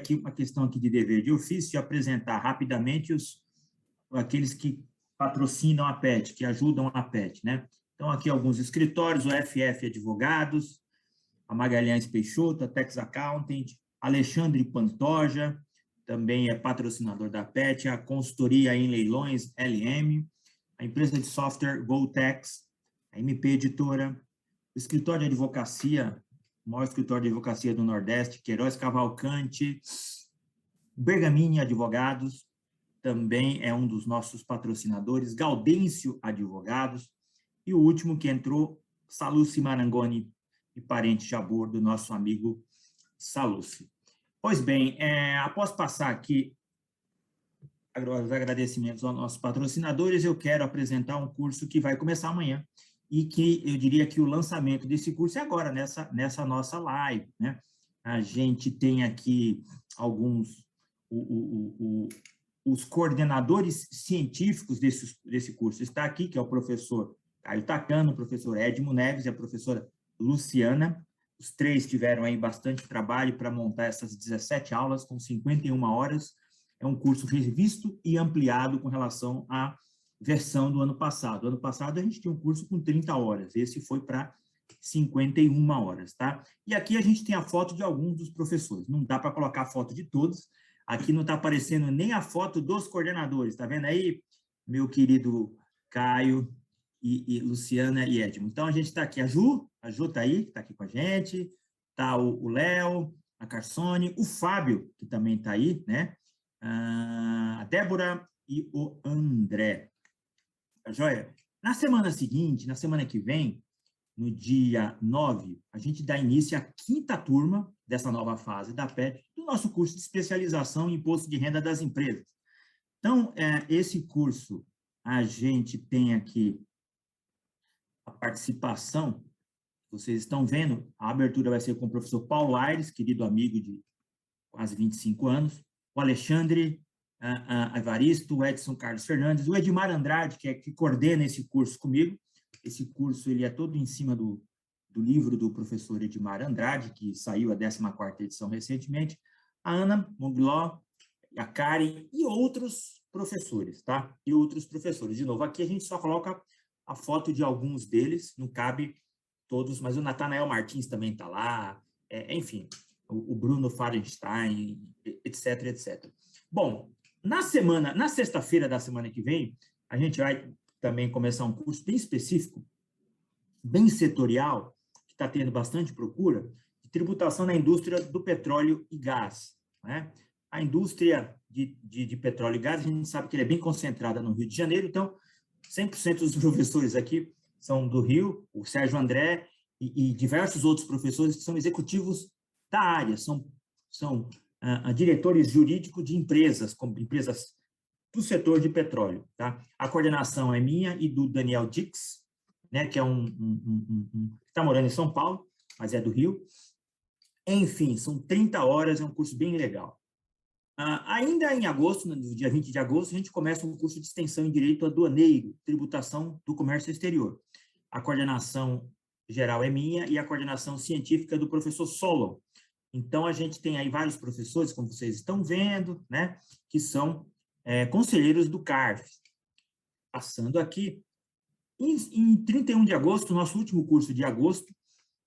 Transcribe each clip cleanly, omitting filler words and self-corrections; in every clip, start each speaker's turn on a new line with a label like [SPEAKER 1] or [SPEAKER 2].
[SPEAKER 1] aqui uma questão aqui de dever de ofício, de apresentar rapidamente aqueles que patrocinam a PET, que ajudam a PET, né? Então, aqui alguns escritórios, o FF Advogados, a Magalhães Peixoto, a Tex Accountant, Alexandre Pantoja, também é patrocinador da PET, a consultoria em leilões, LM, a empresa de software GoTex, a MP Editora, o escritório de advocacia, o maior escritório de advocacia do Nordeste, Queiroz Cavalcante, Bergamini Advogados, também é um dos nossos patrocinadores, Gaudêncio Advogados, e o último que entrou, Saluci Marangoni e Parente Jabor, do nosso amigo Saluci. Pois bem, após passar aqui os agradecimentos aos nossos patrocinadores, eu quero apresentar um curso que vai começar amanhã, e que eu diria que o lançamento desse curso é agora, nessa nossa live, né? A gente tem aqui alguns, os coordenadores científicos desse curso. Está aqui, que é o professor Caio Takano, o professor Edmo Neves e a professora Luciana. Os três tiveram aí bastante trabalho para montar essas 17 aulas, com 51 horas. É um curso revisto e ampliado com relação à versão do ano passado. Ano passado, a gente tinha um curso com 30 horas. Esse foi para 51 horas, tá? E aqui a gente tem a foto de alguns dos professores. Não dá para colocar a foto de todos. Aqui não está aparecendo nem a foto dos coordenadores. Tá vendo aí, meu querido Caio e Luciana e Edmo? Então, a gente está aqui. A Ju está aí, está aqui com a gente. Está o Léo, a Carsone, o Fábio, que também está aí, né? A Débora e o André. Joia? Na semana seguinte, na semana que vem, no dia 9, a gente dá início à 5ª turma dessa nova fase da PET, do nosso curso de especialização em imposto de renda das empresas. Então, esse curso, a gente tem aqui a participação, vocês estão vendo, a abertura vai ser com o professor Paulo Aires, querido amigo de quase 25 anos, o Alexandre Evaristo, o Edson Carlos Fernandes, o Edmar Andrade, que coordena esse curso comigo. Esse curso ele é todo em cima do livro do professor Edmar Andrade, que saiu a 14ª edição recentemente, a Ana Mongló, a Karen e outros professores, tá? E outros professores. De novo, aqui a gente só coloca a foto de alguns deles, não cabe todos, mas o Natanael Martins também está lá, enfim, o Bruno Farenstein, etc, etc. Bom, na sexta-feira da semana que vem, a gente vai também começar um curso bem específico, bem setorial, que está tendo bastante procura, de tributação na indústria do petróleo e gás, né? A indústria de petróleo e gás, a gente sabe que ela é bem concentrada no Rio de Janeiro, então 100% dos professores aqui são do Rio, o Sérgio André e diversos outros professores que são executivos da área, são diretores jurídicos de empresas, como empresas do setor de petróleo, tá? A coordenação é minha e do Daniel Dix, né, que é está morando em São Paulo, mas é do Rio. Enfim, são 30 horas, é um curso bem legal. Ainda em agosto, no dia 20 de agosto, a gente começa um curso de extensão em Direito Aduaneiro, Tributação do Comércio Exterior. A coordenação geral é minha e a coordenação científica é do professor Solon. Então, a gente tem aí vários professores, como vocês estão vendo, né, que são conselheiros do CARF. Passando aqui, em 31 de agosto, nosso último curso de agosto,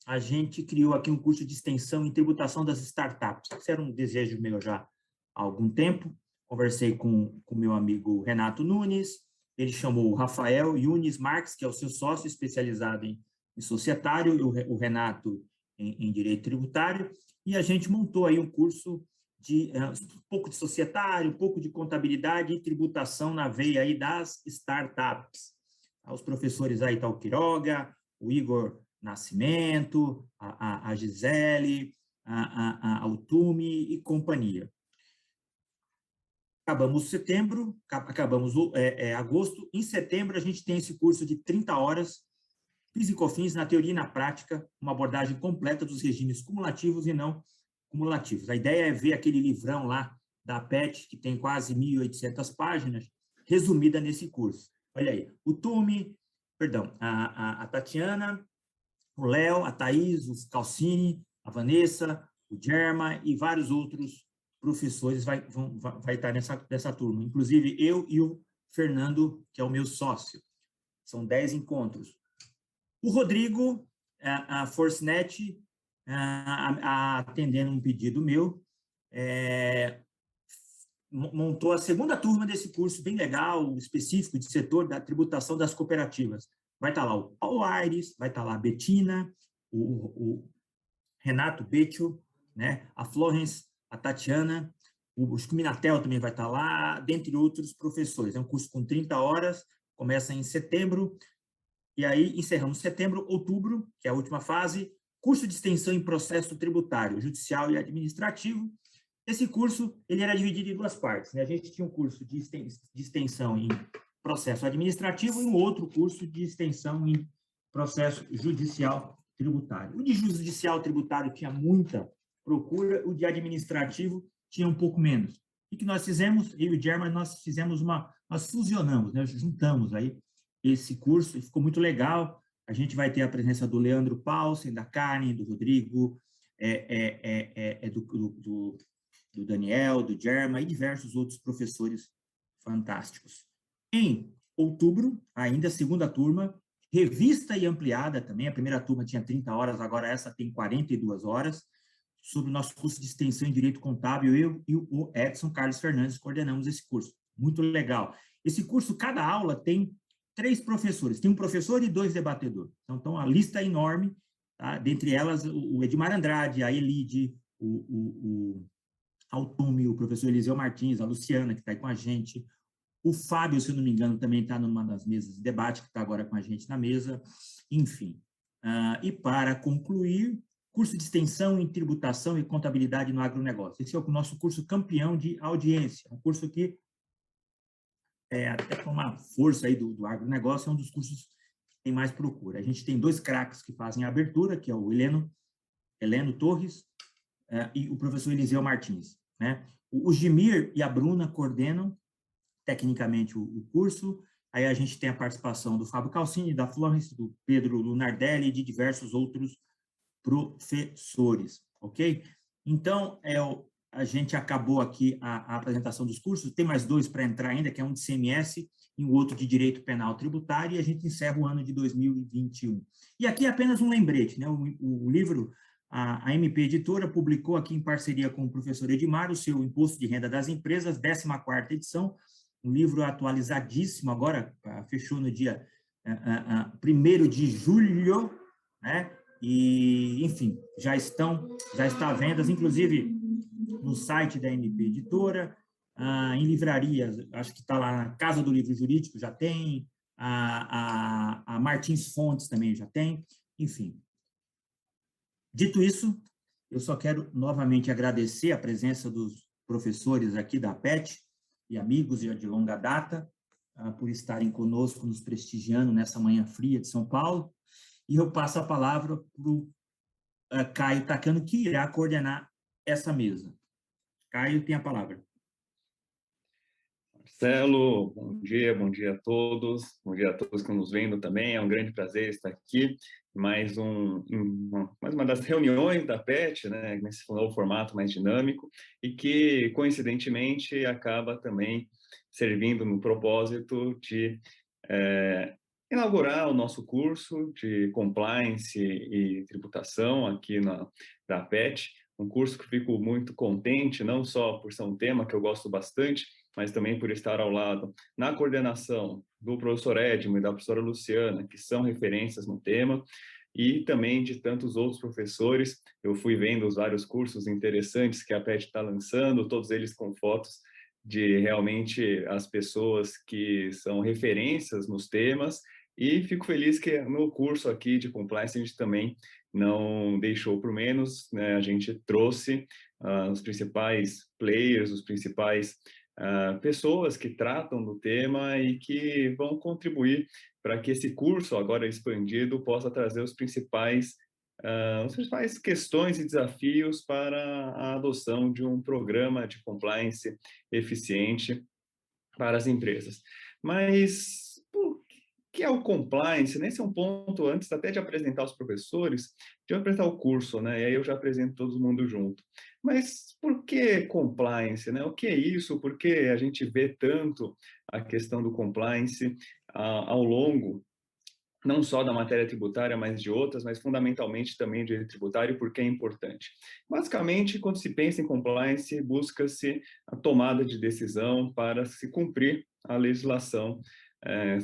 [SPEAKER 1] a gente criou aqui um curso de extensão em tributação das startups. Isso era um desejo meu já há algum tempo. Conversei com o meu amigo Renato Nunes, ele chamou o Rafael Yunis Marques, que é o seu sócio especializado em societário, e o Renato em direito tributário, e a gente montou aí um curso de um pouco de societário, um pouco de contabilidade e tributação na veia aí das startups. Os professores aí tá o Quiroga, o Igor Nascimento, a Gisele, a Utumi e companhia. Acabamos setembro, acabamos agosto. Em setembro, a gente tem esse curso de 30 horas, PIS e COFINS na teoria e na prática, uma abordagem completa dos regimes cumulativos e não cumulativos. A ideia é ver aquele livrão lá da PET, que tem quase 1.800 páginas, resumida nesse curso. Olha aí, o Tumi, perdão, a Tatiana, o Léo, a Thaís, o Calcini, a Vanessa, o Germa e vários outros professores vai estar nessa turma. Inclusive, eu e o Fernando, que é o meu sócio. São 10 encontros. O Rodrigo, a Forcenet, atendendo um pedido meu, montou a segunda turma desse curso bem legal, específico de setor da tributação das cooperativas. Vai estar lá o Paulo Aires, vai estar lá a Betina, o Renato Beccio, né? A Florence, a Tatiana, o Minatel também vai estar lá, dentre outros professores. É um curso com 30 horas, começa em setembro, e aí encerramos setembro, outubro, que é a última fase, curso de extensão em processo tributário, judicial e administrativo. Esse curso ele era dividido em duas partes, né? A gente tinha um curso de extensão em processo administrativo e um outro curso de extensão em processo judicial tributário. O de judicial tributário tinha muita procura, o de administrativo tinha um pouco menos. O que nós fizemos, eu e o German, nós fusionamos, né? Juntamos aí esse curso, e ficou muito legal. A gente vai ter a presença do Leandro Paulsen, da Karen, do Rodrigo, do Daniel, do German e diversos outros professores fantásticos. Em outubro, ainda, segunda turma, revista e ampliada também. A primeira turma tinha 30 horas, agora essa tem 42 horas, sobre o nosso curso de extensão em Direito Contábil. Eu e o Edson Carlos Fernandes coordenamos esse curso. Muito legal. Esse curso, cada aula tem 3 professores. Tem um professor e 2 debatedores. Então a lista é enorme. Tá? Dentre elas, o Edmar Andrade, a Elide, o Altumi, o professor Eliseu Martins, a Luciana, que está aí com a gente, o Fábio, se eu não me engano, também está numa das mesas de debate, que está agora com a gente na mesa, enfim. E para concluir, curso de extensão em tributação e contabilidade no agronegócio. Esse é o nosso curso campeão de audiência, um curso que, até com uma força aí do agronegócio, é um dos cursos que tem mais procura. A gente tem 2 craques que fazem a abertura, que é o Heleno Torres, e o professor Eliseu Martins, né? O Gimir e a Bruna coordenam tecnicamente o curso. Aí a gente tem a participação do Fábio Calcini, da Florence, do Pedro Lunardelli e de diversos outros professores, ok? Então, a gente acabou aqui a apresentação dos cursos, tem mais 2 para entrar ainda, que é um de CMS e o outro de Direito Penal Tributário, e a gente encerra o ano de 2021. E aqui é apenas um lembrete, né? O livro, a MP Editora publicou aqui em parceria com o professor Edmar, o seu Imposto de Renda das Empresas, 14ª edição, um livro atualizadíssimo, agora fechou no dia 1º de julho, né? E, enfim, já está à venda, inclusive no site da MP Editora, em livrarias, acho que está lá na Casa do Livro Jurídico, já tem, a Martins Fontes também já tem, enfim. Dito isso, eu só quero novamente agradecer a presença dos professores aqui da PET e amigos de longa data, por estarem conosco, nos prestigiando nessa manhã fria de São Paulo, e eu passo a palavra para o Caio Takano, que irá coordenar essa mesa. Caio, tem a palavra.
[SPEAKER 2] Marcelo, bom dia a todos, bom dia a todos que nos vendo também, é um grande prazer estar aqui, mais uma das reuniões da PET, né, nesse novo formato mais dinâmico, e que, coincidentemente, acaba também servindo no propósito de inaugurar o nosso curso de Compliance e Tributação aqui da PET, um curso que fico muito contente, não só por ser um tema que eu gosto bastante, mas também por estar ao lado na coordenação do professor Edmo e da professora Luciana, que são referências no tema, e também de tantos outros professores. Eu fui vendo os vários cursos interessantes que a PET está lançando, todos eles com fotos de realmente as pessoas que são referências nos temas, e fico feliz que no curso aqui de Compliance a gente também não deixou por menos, né? A gente trouxe os principais players, os principais pessoas que tratam do tema e que vão contribuir para que esse curso, agora expandido, possa trazer as principais questões e desafios para a adoção de um programa de compliance eficiente para as empresas. Mas que é o compliance, né? Esse é um ponto, antes até de apresentar os professores, de eu apresentar o curso, né? E aí eu já apresento todo mundo junto. Mas por que compliance, né? O que é isso? Por que a gente vê tanto a questão do compliance ao longo não só da matéria tributária, mas de outras, mas fundamentalmente também de direito tributário, porque é importante. Basicamente, quando se pensa em compliance, busca-se a tomada de decisão para se cumprir a legislação,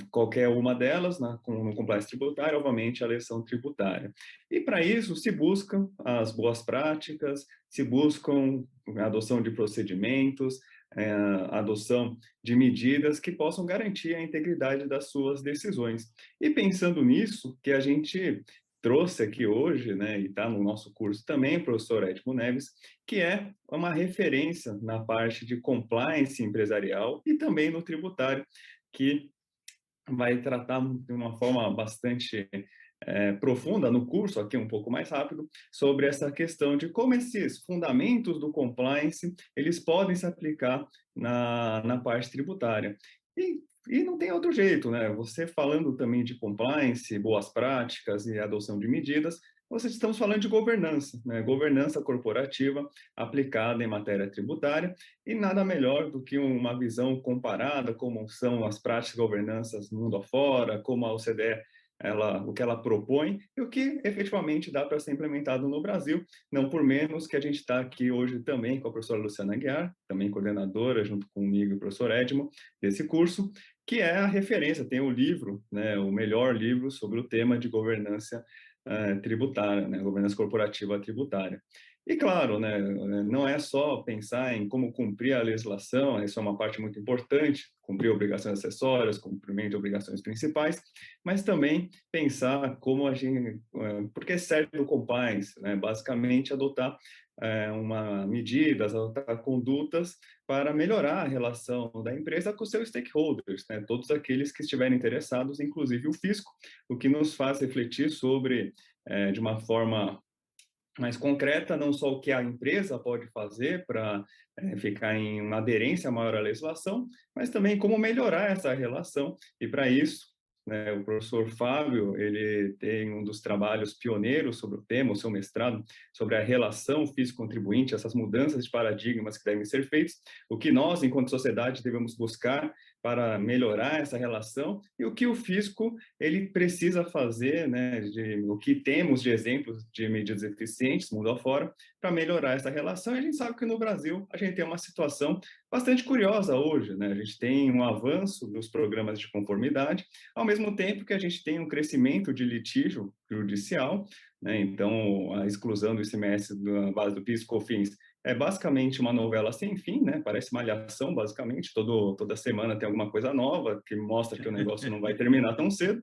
[SPEAKER 2] qualquer uma delas, no compliance tributário, obviamente, a legislação tributária. E para isso se buscam as boas práticas, se buscam a adoção de procedimentos, a adoção de medidas que possam garantir a integridade das suas decisões. E pensando nisso, que a gente trouxe aqui hoje, né, e está no nosso curso também, o professor Edmo Neves, que é uma referência na parte de compliance empresarial e também no tributário, que vai tratar de uma forma bastante profunda no curso, aqui um pouco mais rápido, sobre essa questão de como esses fundamentos do compliance, eles podem se aplicar na parte tributária. E não tem outro jeito, né? Você falando também de compliance, boas práticas e adoção de medidas, estamos falando de governança, né? Governança corporativa aplicada em matéria tributária, e nada melhor do que uma visão comparada, como são as práticas de governanças mundo afora, como a OCDE o que ela propõe e o que efetivamente dá para ser implementado no Brasil, não por menos que a gente está aqui hoje também com a professora Luciana Aguiar, também coordenadora, junto comigo e o professor Edmo, desse curso, que é a referência, tem o livro, né, o melhor livro sobre o tema de governança tributária, né, governança corporativa tributária. E claro, né, não é só pensar em como cumprir a legislação, isso é uma parte muito importante, cumprir obrigações acessórias, cumprimento de obrigações principais, mas também pensar como a gente, porque serve o compliance, né, basicamente adotar medidas, adotar condutas para melhorar a relação da empresa com seus stakeholders, né, todos aqueles que estiverem interessados, inclusive o fisco, o que nos faz refletir sobre, de uma forma mais concreta, não só o que a empresa pode fazer para ficar em uma aderência maior à legislação, mas também como melhorar essa relação. E para isso, né, o professor Fábio, ele tem um dos trabalhos pioneiros sobre o tema, o seu mestrado, sobre a relação fisco-contribuinte, essas mudanças de paradigmas que devem ser feitas, o que nós, enquanto sociedade, devemos buscar para melhorar essa relação e o que o fisco ele precisa fazer, né, o que temos de exemplos de medidas eficientes mundo afora para melhorar essa relação. E a gente sabe que no Brasil a gente tem uma situação bastante curiosa hoje, né? A gente tem um avanço dos programas de conformidade, ao mesmo tempo que a gente tem um crescimento de litígio judicial, né? Então, a exclusão do ICMS da base do PIS e COFINS é basicamente uma novela sem fim, né? Parece Malhação, basicamente. Toda semana tem alguma coisa nova que mostra que o negócio não vai terminar tão cedo.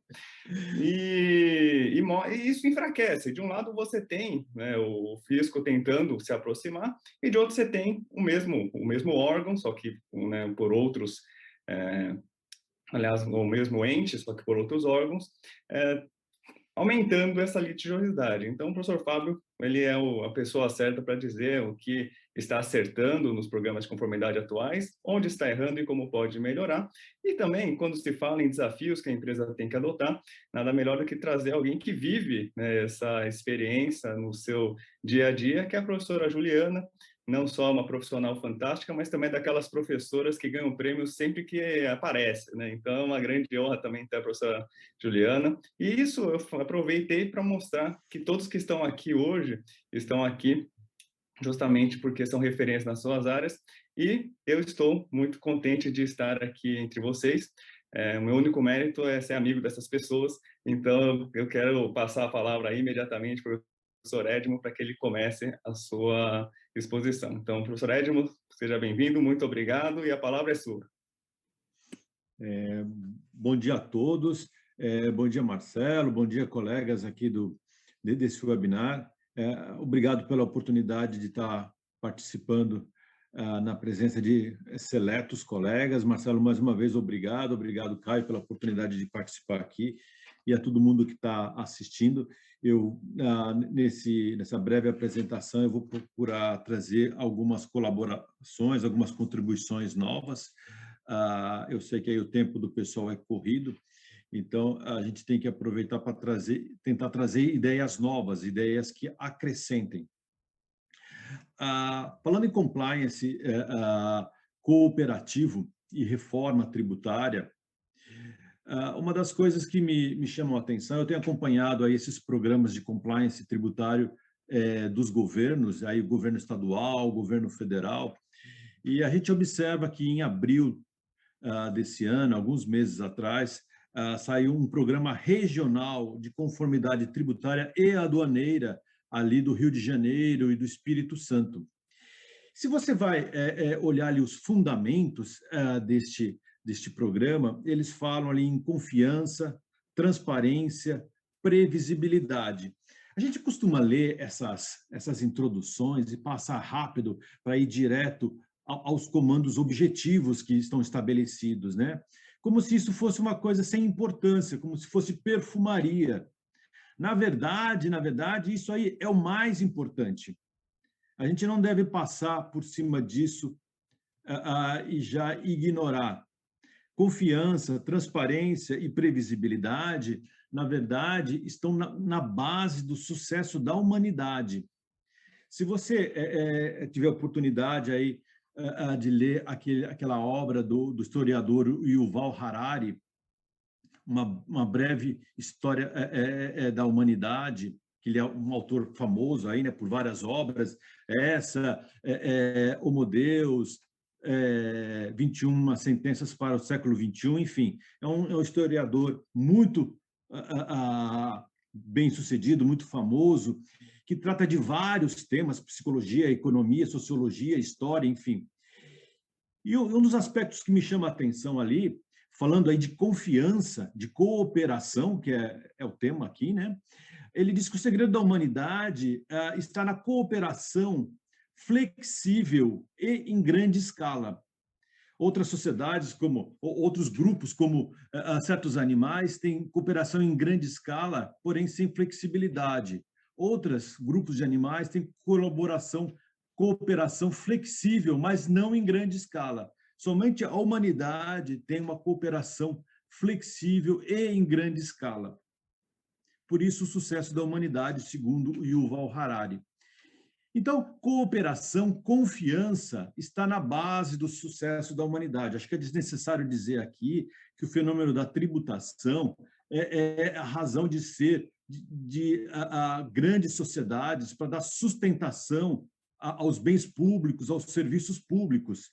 [SPEAKER 2] E isso enfraquece. De um lado você tem, né, o fisco tentando se aproximar, e de outro você tem o mesmo órgão, só que, né, por outros, aliás, o mesmo ente, só que por outros órgãos, aumentando essa litigiosidade. Então, o professor Fábio, ele é a pessoa certa para dizer o que está acertando nos programas de conformidade atuais, onde está errando e como pode melhorar. E também, quando se fala em desafios que a empresa tem que adotar, nada melhor do que trazer alguém que vive, né, essa experiência no seu dia a dia, que é a professora Juliana, não só uma profissional fantástica, mas também daquelas professoras que ganham prêmios sempre que aparece, né? Então, é uma grande honra também ter a professora Juliana. E isso eu aproveitei para mostrar que todos que estão aqui hoje estão aqui justamente porque são referências nas suas áreas, e eu estou muito contente de estar aqui entre vocês. O meu único mérito é ser amigo dessas pessoas, então eu quero passar a palavra aí imediatamente para o professor Edmo, para que ele comece a sua exposição. Então, professor Edmo, seja bem-vindo, muito obrigado, e a palavra é sua.
[SPEAKER 3] Bom dia a todos, bom dia Marcelo, bom dia colegas aqui desse webinar. Obrigado pela oportunidade de estar participando na presença de seletos colegas. Marcelo, mais uma vez, obrigado. Obrigado, Caio, pela oportunidade de participar aqui, e a todo mundo que está assistindo. Nessa breve apresentação, eu vou procurar trazer algumas colaborações, algumas contribuições novas. Eu sei que aí o tempo do pessoal é corrido, Então, a gente tem que aproveitar para tentar trazer ideias novas, ideias que acrescentem. Falando em compliance cooperativo e reforma tributária, uma das coisas que me chamam a atenção, eu tenho acompanhado aí esses programas de compliance tributário dos governos, aí o governo estadual, o governo federal, e a gente observa que em abril desse ano, alguns meses atrás, saiu um programa regional de conformidade tributária e aduaneira ali do Rio de Janeiro e do Espírito Santo. Se você vai olhar ali os fundamentos deste programa, eles falam ali em confiança, transparência, previsibilidade. A gente costuma ler essas introduções e passar rápido para ir direto aos comandos objetivos que estão estabelecidos, né? Como se isso fosse uma coisa sem importância, como se fosse perfumaria. Na verdade, isso aí é o mais importante. A gente não deve passar por cima disso e já ignorar. Confiança, transparência e previsibilidade, na verdade, estão na base do sucesso da humanidade. Se você tiver a oportunidade aí de ler aquela obra do historiador Yuval Harari, uma breve história da humanidade, que ele é um autor famoso aí, né, por várias obras, Homo Deus, 21 sentenças para o século XXI, enfim, é um historiador muito bem-sucedido, muito famoso, que trata de vários temas, psicologia, economia, sociologia, história, enfim. E um dos aspectos que me chama a atenção ali, falando aí de confiança, de cooperação, que é o tema aqui, né? Ele diz que o segredo da humanidade está na cooperação flexível e em grande escala. Outras sociedades, outros grupos, como certos animais, têm cooperação em grande escala, porém sem flexibilidade. Outros grupos de animais têm cooperação flexível, mas não em grande escala. Somente a humanidade tem uma cooperação flexível e em grande escala. Por isso, o sucesso da humanidade, segundo Yuval Harari. Então, cooperação, confiança está na base do sucesso da humanidade. Acho que é desnecessário dizer aqui que o fenômeno da tributação é a razão de ser de grandes sociedades para dar sustentação aos bens públicos, aos serviços públicos.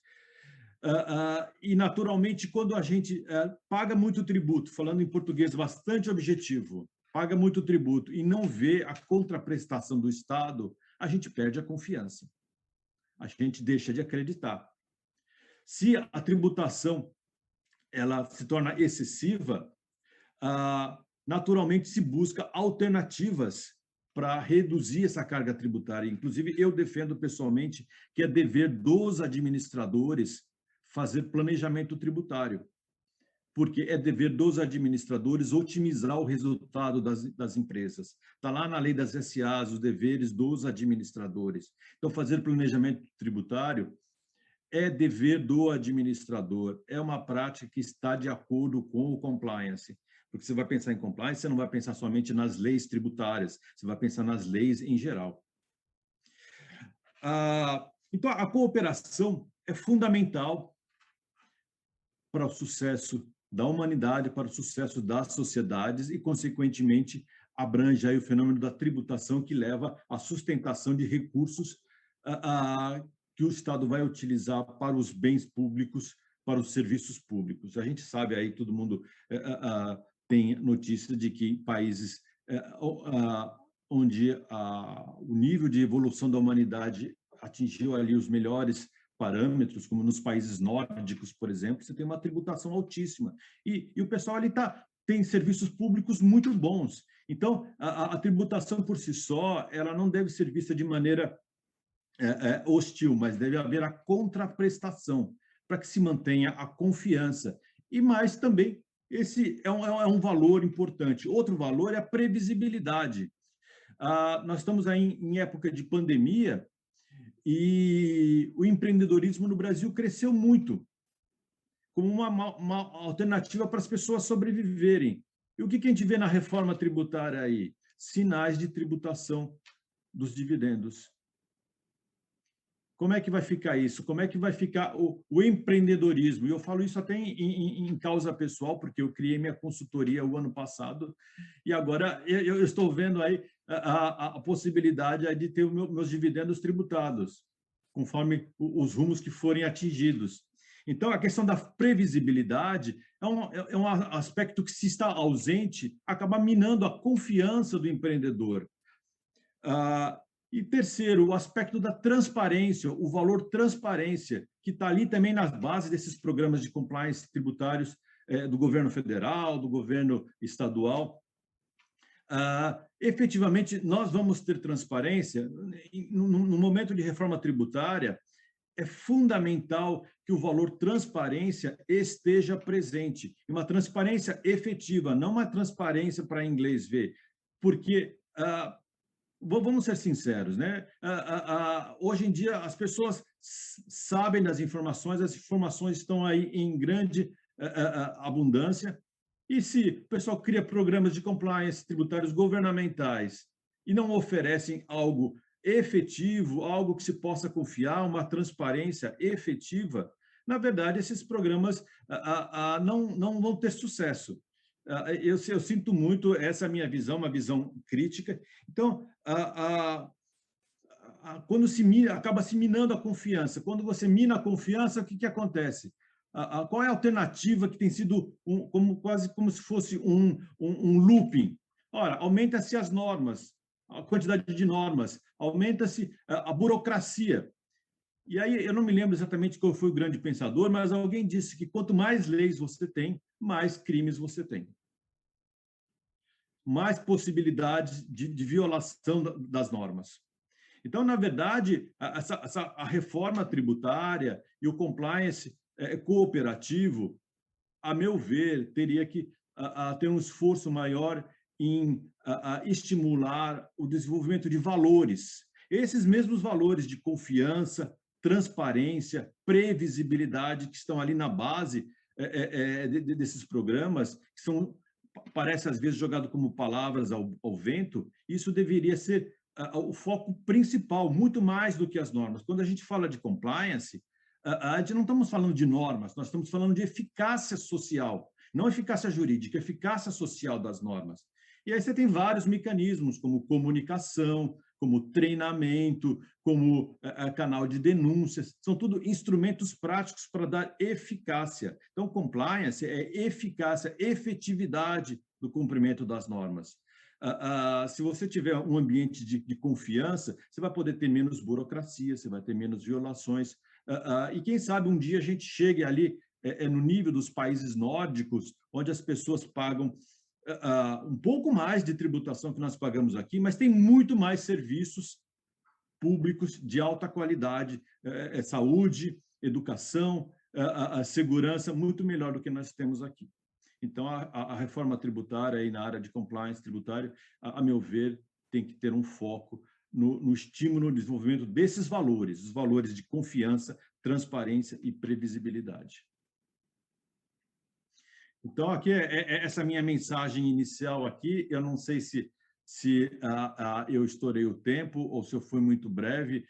[SPEAKER 3] E, naturalmente, quando a gente paga muito tributo, falando em português bastante objetivo, paga muito tributo e não vê a contraprestação do Estado, a gente perde a confiança. A gente deixa de acreditar. Se a tributação ela se torna excessiva, naturalmente se busca alternativas para reduzir essa carga tributária. Inclusive, eu defendo pessoalmente que é dever dos administradores fazer planejamento tributário, porque é dever dos administradores otimizar o resultado das empresas. Está lá na lei das SAs, os deveres dos administradores. Então, fazer planejamento tributário é dever do administrador, é uma prática que está de acordo com o compliance. Porque você vai pensar em compliance, você não vai pensar somente nas leis tributárias, você vai pensar nas leis em geral. Então, a cooperação é fundamental para o sucesso da humanidade, para o sucesso das sociedades e, consequentemente, abrange aí o fenômeno da tributação que leva à sustentação de recursos que o Estado vai utilizar para os bens públicos, para os serviços públicos. A gente sabe aí, todo mundo tem notícia de que em países onde o nível de evolução da humanidade atingiu ali os melhores parâmetros, como nos países nórdicos, por exemplo, você tem uma tributação altíssima. E o pessoal ali tem serviços públicos muito bons. Então, a tributação por si só, ela não deve ser vista de maneira hostil, mas deve haver a contraprestação para que se mantenha a confiança. E mais também, esse é um valor importante. Outro valor é a previsibilidade. Nós estamos aí em época de pandemia, e o empreendedorismo no Brasil cresceu muito, como uma alternativa para as pessoas sobreviverem. E o que a gente vê na reforma tributária aí? Sinais de tributação dos dividendos. Como é que vai ficar isso? Como é que vai ficar o empreendedorismo? E eu falo isso até em causa pessoal, porque eu criei minha consultoria o ano passado, e agora eu estou vendo aí a possibilidade de ter meus dividendos tributados, conforme os rumos que forem atingidos. Então, a questão da previsibilidade é um aspecto que, se está ausente, acaba minando a confiança do empreendedor. E terceiro, o aspecto da transparência, o valor transparência, que está ali também nas bases desses programas de compliance tributários do governo federal, do governo estadual. Efetivamente, nós vamos ter transparência. No momento de reforma tributária, é fundamental que o valor transparência esteja presente. Uma transparência efetiva, não uma transparência para inglês ver, porque... Vamos ser sinceros, né? Hoje em dia as pessoas sabem das informações, as informações estão aí em grande abundância, e se o pessoal cria programas de compliance tributários governamentais e não oferecem algo efetivo, algo que se possa confiar, uma transparência efetiva, na verdade esses programas não vão ter sucesso. Eu sinto muito, essa é a minha visão, uma visão crítica. Então, quando acaba se minando a confiança. Quando você mina a confiança, o que acontece? Qual é a alternativa que tem sido quase como se fosse um looping? Ora, aumenta-se as normas, a quantidade de normas, aumenta-se a burocracia. E aí, eu não me lembro exatamente qual foi o grande pensador, mas alguém disse que quanto mais leis você tem, mais crimes você tem. Mais possibilidades de violação das normas. Então, na verdade, a reforma tributária e o compliance cooperativo, a meu ver, teria que ter um esforço maior em estimular o desenvolvimento de valores. Esses mesmos valores de confiança, transparência, previsibilidade que estão ali na base desses programas, que são, parece às vezes jogado como palavras ao vento, isso deveria ser o foco principal, muito mais do que as normas. Quando a gente fala de compliance, a gente não estamos falando de normas, nós estamos falando de eficácia social, não eficácia jurídica, eficácia social das normas. E aí você tem vários mecanismos, como comunicação, como treinamento, como canal de denúncias, são tudo instrumentos práticos para dar eficácia. Então, compliance é eficácia, efetividade do cumprimento das normas. Se você tiver um ambiente de confiança, você vai poder ter menos burocracia, você vai ter menos violações, e quem sabe um dia a gente chegue ali no nível dos países nórdicos, onde as pessoas pagam um pouco mais de tributação que nós pagamos aqui, mas tem muito mais serviços públicos de alta qualidade, saúde, educação, segurança, muito melhor do que nós temos aqui. Então, a reforma tributária aí na área de compliance tributário, a meu ver, tem que ter um foco no estímulo, no desenvolvimento desses valores, os valores de confiança, transparência e previsibilidade. Então, aqui essa minha mensagem inicial aqui. Eu não sei se eu estourei o tempo ou se eu fui muito breve,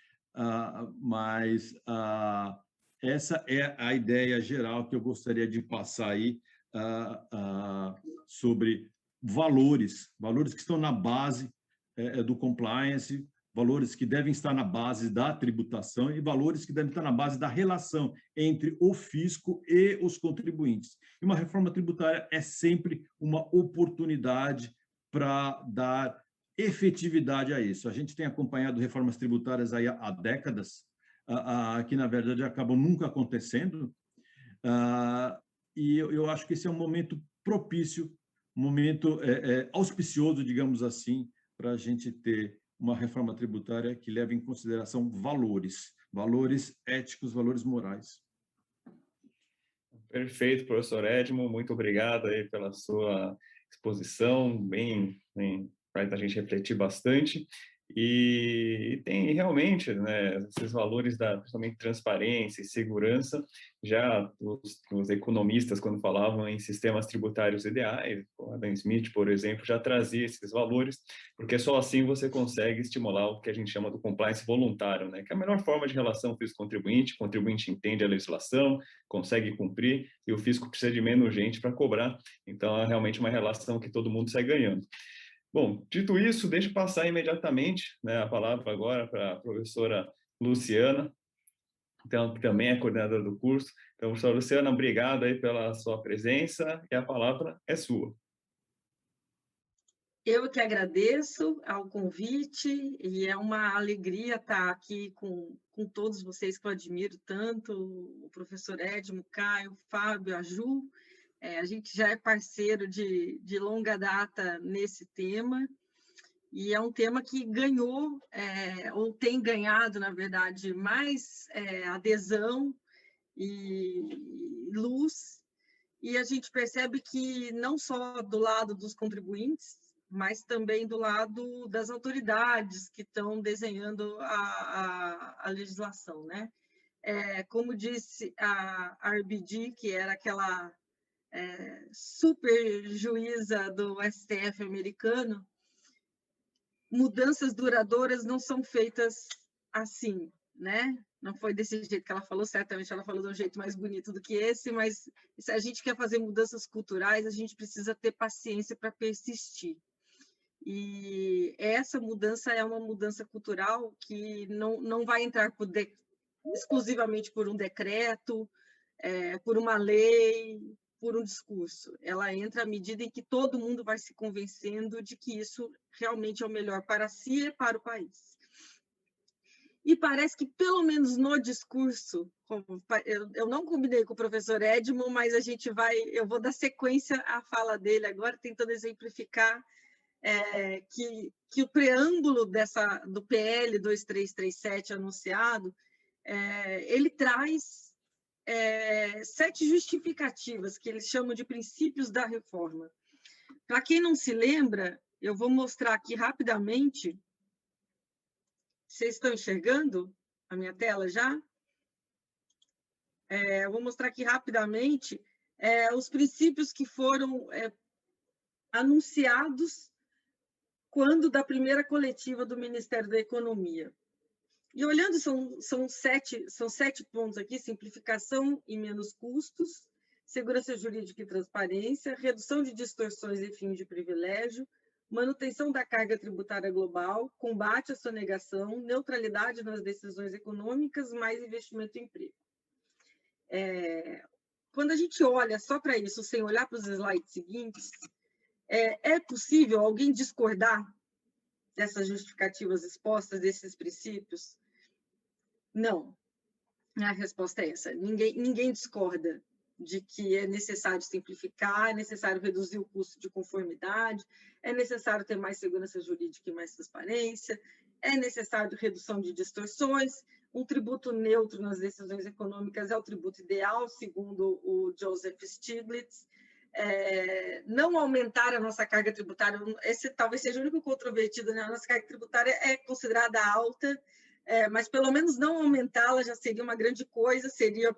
[SPEAKER 3] mas essa é a ideia geral que eu gostaria de passar aí sobre valores que estão na base do compliance, valores que devem estar na base da tributação e valores que devem estar na base da relação entre o fisco e os contribuintes. E uma reforma tributária é sempre uma oportunidade para dar efetividade a isso. A gente tem acompanhado reformas tributárias aí há décadas, que, na verdade, acabam nunca acontecendo, e eu acho que esse é um momento propício, um momento auspicioso, digamos assim, para a gente ter uma reforma tributária que leve em consideração valores éticos, valores morais.
[SPEAKER 2] Perfeito, professor Edmo, muito obrigado aí pela sua exposição, bem faz a gente refletir bastante. E tem realmente, né, esses valores da principalmente transparência e segurança, já os economistas, quando falavam em sistemas tributários ideais, o Adam Smith, por exemplo, já trazia esses valores, porque só assim você consegue estimular o que a gente chama do compliance voluntário, né, que é a melhor forma de relação fisco-contribuinte, o contribuinte entende a legislação, consegue cumprir, e o fisco precisa de menos gente para cobrar, então é realmente uma relação que todo mundo sai ganhando. Bom, dito isso, deixa eu passar imediatamente, né, a palavra agora para a professora Luciana, então, que também é coordenadora do curso. Então, professora Luciana, obrigado aí pela sua presença e a palavra é sua.
[SPEAKER 4] Eu que agradeço ao convite e é uma alegria estar aqui com todos vocês que eu admiro tanto, o professor Edmo, Caio, Fábio, a Ju. A gente já é parceiro de longa data nesse tema, e é um tema que ganhou, ou tem ganhado, na verdade, mais adesão e luz, e a gente percebe que não só do lado dos contribuintes, mas também do lado das autoridades que estão desenhando a legislação, né? Como disse a RBG, que era aquela super juíza do STF americano, mudanças duradouras não são feitas assim, né? Não foi desse jeito que ela falou, certamente ela falou de um jeito mais bonito do que esse, mas se a gente quer fazer mudanças culturais, a gente precisa ter paciência para persistir. E essa mudança é uma mudança cultural que não vai entrar exclusivamente por um decreto, por uma lei, por um discurso. Ela entra à medida em que todo mundo vai se convencendo de que isso realmente é o melhor para si e para o país. E parece que, pelo menos no discurso, eu não combinei com o professor Edmo, mas eu vou dar sequência à fala dele agora, tentando exemplificar que o preâmbulo do PL 2337 anunciado, ele traz 7 justificativas, que eles chamam de princípios da reforma. Para quem não se lembra, eu vou mostrar aqui rapidamente. Vocês estão enxergando a minha tela já? Eu vou mostrar aqui rapidamente os princípios que foram anunciados quando da primeira coletiva do Ministério da Economia. E olhando, são 7 pontos aqui: simplificação e menos custos, segurança jurídica e transparência, redução de distorções e fim de privilégio, manutenção da carga tributária global, combate à sonegação, neutralidade nas decisões econômicas, mais investimento em emprego. Quando a gente olha só para isso, sem olhar para os slides seguintes, é possível alguém discordar dessas justificativas expostas, desses princípios? Não. A resposta é essa. Ninguém discorda de que é necessário simplificar, é necessário reduzir o custo de conformidade, é necessário ter mais segurança jurídica e mais transparência, é necessário redução de distorções, um tributo neutro nas decisões econômicas é o tributo ideal, segundo o Joseph Stiglitz, não aumentar a nossa carga tributária, esse talvez seja o único controvertido, né? A nossa carga tributária é considerada alta, mas pelo menos não aumentá-la já seria uma grande coisa, seria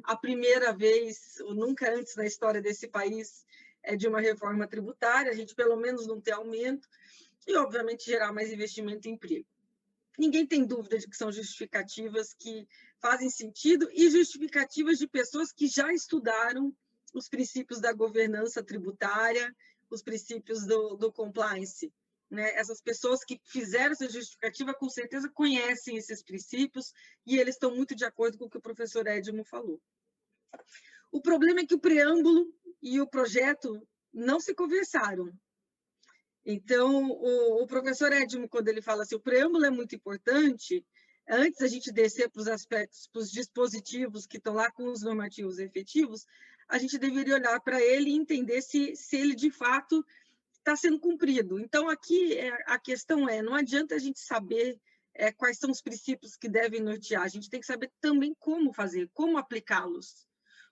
[SPEAKER 4] a primeira vez, ou nunca antes na história desse país, de uma reforma tributária, a gente pelo menos não ter aumento, e obviamente gerar mais investimento e emprego. Ninguém tem dúvida de que são justificativas que fazem sentido e justificativas de pessoas que já estudaram os princípios da governança tributária, os princípios do compliance. Né? Essas pessoas que fizeram essa justificativa, com certeza, conhecem esses princípios e eles estão muito de acordo com o que o professor Edmo falou. O problema é que o preâmbulo e o projeto não se conversaram. Então, o professor Edmo, quando ele fala assim, o preâmbulo é muito importante, antes da gente descer para os aspectos, para os dispositivos que estão lá com os normativos efetivos, a gente deveria olhar para ele e entender se ele, de fato, está sendo cumprido. Então, aqui a questão não adianta a gente saber quais são os princípios que devem nortear, a gente tem que saber também como fazer, como aplicá-los,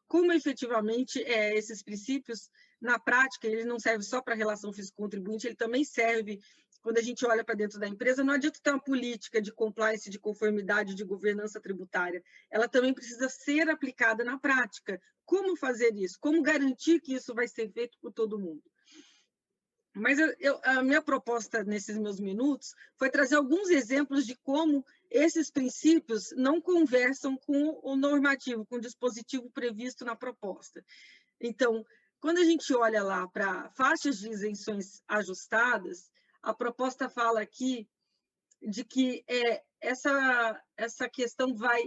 [SPEAKER 4] como efetivamente esses princípios, na prática, ele não serve só para a relação fisco-contribuinte, ele também serve quando a gente olha para dentro da empresa, não adianta ter uma política de compliance, de conformidade, de governança tributária. Ela também precisa ser aplicada na prática. Como fazer isso? Como garantir que isso vai ser feito por todo mundo? Mas a minha proposta nesses meus minutos foi trazer alguns exemplos de como esses princípios não conversam com o normativo, com o dispositivo previsto na proposta. Então, quando a gente olha lá para faixas de isenções ajustadas, a proposta fala aqui de que essa questão vai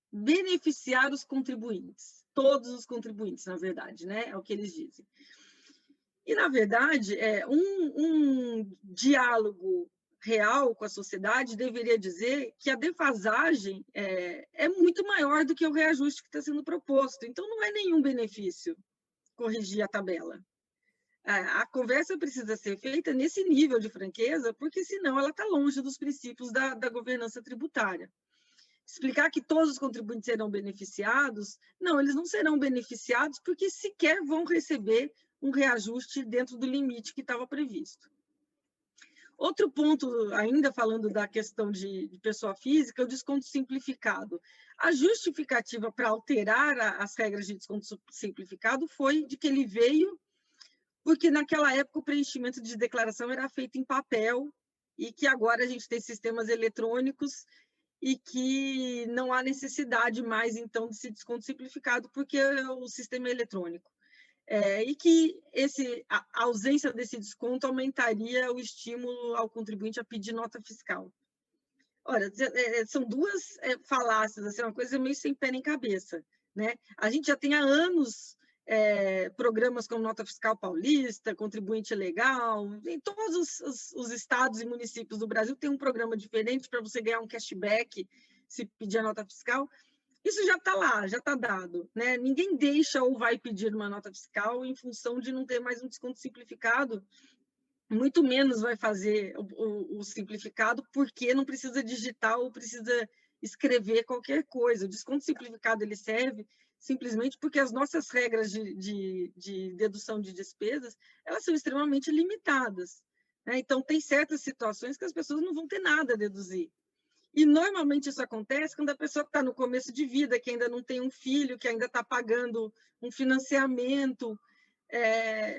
[SPEAKER 4] beneficiar os contribuintes, todos os contribuintes, na verdade, né? É o que eles dizem. E, na verdade, um diálogo real com a sociedade deveria dizer que a defasagem é muito maior do que o reajuste que está sendo proposto. Então, não é nenhum benefício corrigir a tabela. A conversa precisa ser feita nesse nível de franqueza, porque senão ela está longe dos princípios da governança tributária. Explicar que todos os contribuintes serão beneficiados, não, eles não serão beneficiados porque sequer vão receber um reajuste dentro do limite que estava previsto. Outro ponto, ainda falando da questão de pessoa física, é o desconto simplificado. A justificativa para alterar as regras de desconto simplificado foi de que ele veio porque naquela época o preenchimento de declaração era feito em papel e que agora a gente tem sistemas eletrônicos e que não há necessidade mais, então, desse desconto simplificado, porque o sistema é eletrônico. E que a ausência desse desconto aumentaria o estímulo ao contribuinte a pedir nota fiscal. Ora, são duas falácias, assim, uma coisa meio sem pé nem cabeça, né? A gente já tem há anos programas como Nota Fiscal Paulista, Contribuinte Legal, em todos os estados e municípios do Brasil tem um programa diferente para você ganhar um cashback se pedir a nota fiscal. Isso já está lá, já está dado, né? Ninguém deixa ou vai pedir uma nota fiscal em função de não ter mais um desconto simplificado, muito menos vai fazer o simplificado porque não precisa digitar ou precisa escrever qualquer coisa. O desconto simplificado ele serve simplesmente porque as nossas regras de dedução de despesas, elas são extremamente limitadas, né? Então, tem certas situações que as pessoas não vão ter nada a deduzir. E, normalmente, isso acontece quando a pessoa está no começo de vida, que ainda não tem um filho, que ainda está pagando um financiamento.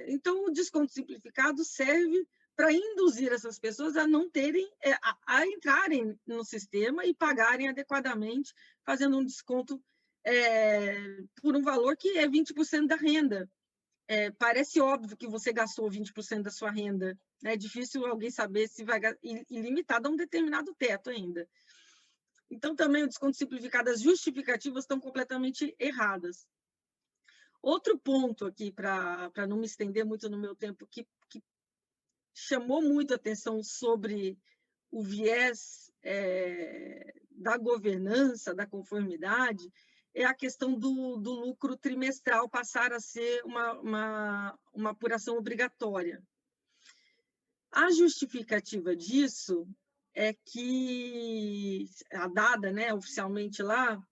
[SPEAKER 4] Então, o desconto simplificado serve para induzir essas pessoas a não terem, a entrarem no sistema e pagarem adequadamente, fazendo um desconto por um valor que é 20% da renda. Parece óbvio que você gastou 20% da sua renda. É difícil alguém saber se vai ilimitado a um determinado teto ainda. Então, também o desconto simplificado, as justificativas estão completamente erradas. Outro ponto aqui, para não me estender muito no meu tempo, que chamou muito a atenção sobre o viés da governança, da conformidade, é a questão do lucro trimestral passar a ser uma apuração obrigatória. A justificativa disso é que, a dada, né, oficialmente lá,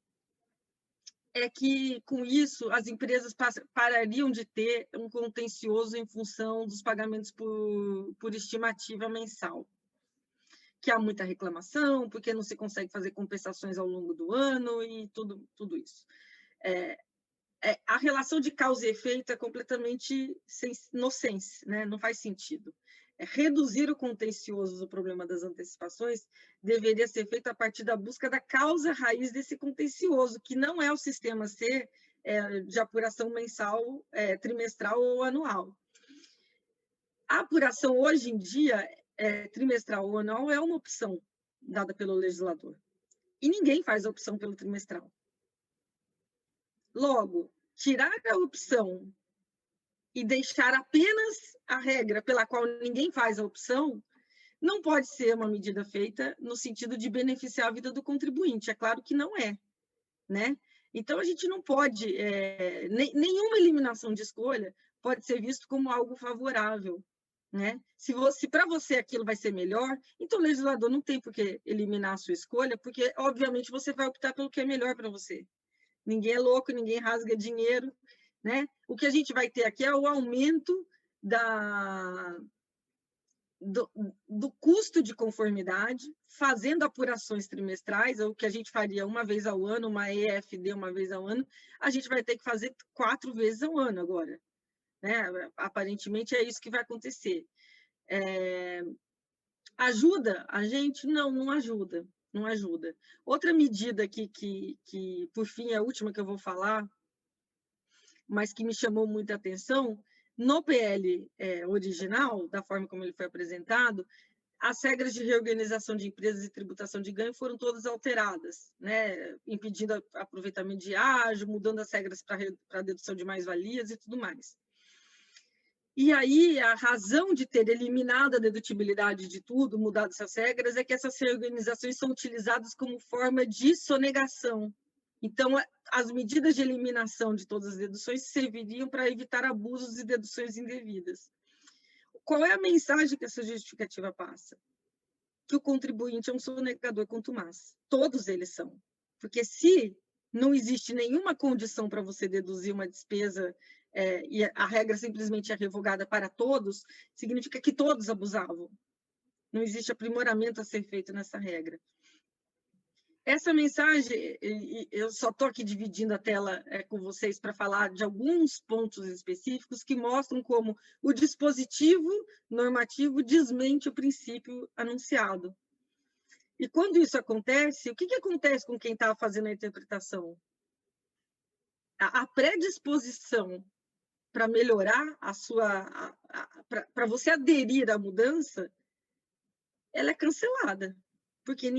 [SPEAKER 4] é que, com isso, as empresas parariam de ter um contencioso em função dos pagamentos por estimativa mensal. Que há muita reclamação, porque não se consegue fazer compensações ao longo do ano e tudo isso. A relação de causa e efeito é completamente nonsense, né? Não faz sentido. Reduzir o contencioso do problema das antecipações deveria ser feito a partir da busca da causa raiz desse contencioso, que não é o sistema C de apuração mensal, trimestral ou anual. A apuração, hoje em dia, trimestral ou anual, é uma opção dada pelo legislador. E ninguém faz a opção pelo trimestral. Logo, tirar a opção e deixar apenas a regra pela qual ninguém faz a opção não pode ser uma medida feita no sentido de beneficiar a vida do contribuinte. É claro que não é, né? Então, a gente não pode... nenhuma eliminação de escolha pode ser visto como algo favorável, né? Se para você aquilo vai ser melhor, então o legislador não tem por que eliminar a sua escolha, porque, obviamente, você vai optar pelo que é melhor para você. Ninguém é louco, ninguém rasga dinheiro, né? O que a gente vai ter aqui é o aumento do custo de conformidade, fazendo apurações trimestrais, o que a gente faria uma vez ao ano, uma EFD uma vez ao ano, a gente vai ter que fazer 4 vezes ao ano agora, né? Aparentemente é isso que vai acontecer. Ajuda a gente? Não, não ajuda, não ajuda. Outra medida aqui que, por fim, é a última que eu vou falar, mas que me chamou muita atenção, no PL original, da forma como ele foi apresentado, as regras de reorganização de empresas e tributação de ganho foram todas alteradas, né? Impedindo aproveitamento de ágio, mudando as regras para dedução de mais-valias e tudo mais. E aí, a razão de ter eliminado a dedutibilidade de tudo, mudado essas regras, é que essas reorganizações são utilizadas como forma de sonegação. Então, as medidas de eliminação de todas as deduções serviriam para evitar abusos e deduções indevidas. Qual é a mensagem que essa justificativa passa? Que o contribuinte é um sonegador contumaz. Todos eles são. Porque se não existe nenhuma condição para você deduzir uma despesa e a regra simplesmente é revogada para todos, significa que todos abusavam. Não existe aprimoramento a ser feito nessa regra. Essa mensagem, eu só estou aqui dividindo a tela com vocês para falar de alguns pontos específicos que mostram como o dispositivo normativo desmente o princípio anunciado. E quando isso acontece, o que acontece com quem está fazendo a interpretação? A predisposição para melhorar para você aderir à mudança, ela é cancelada. Porque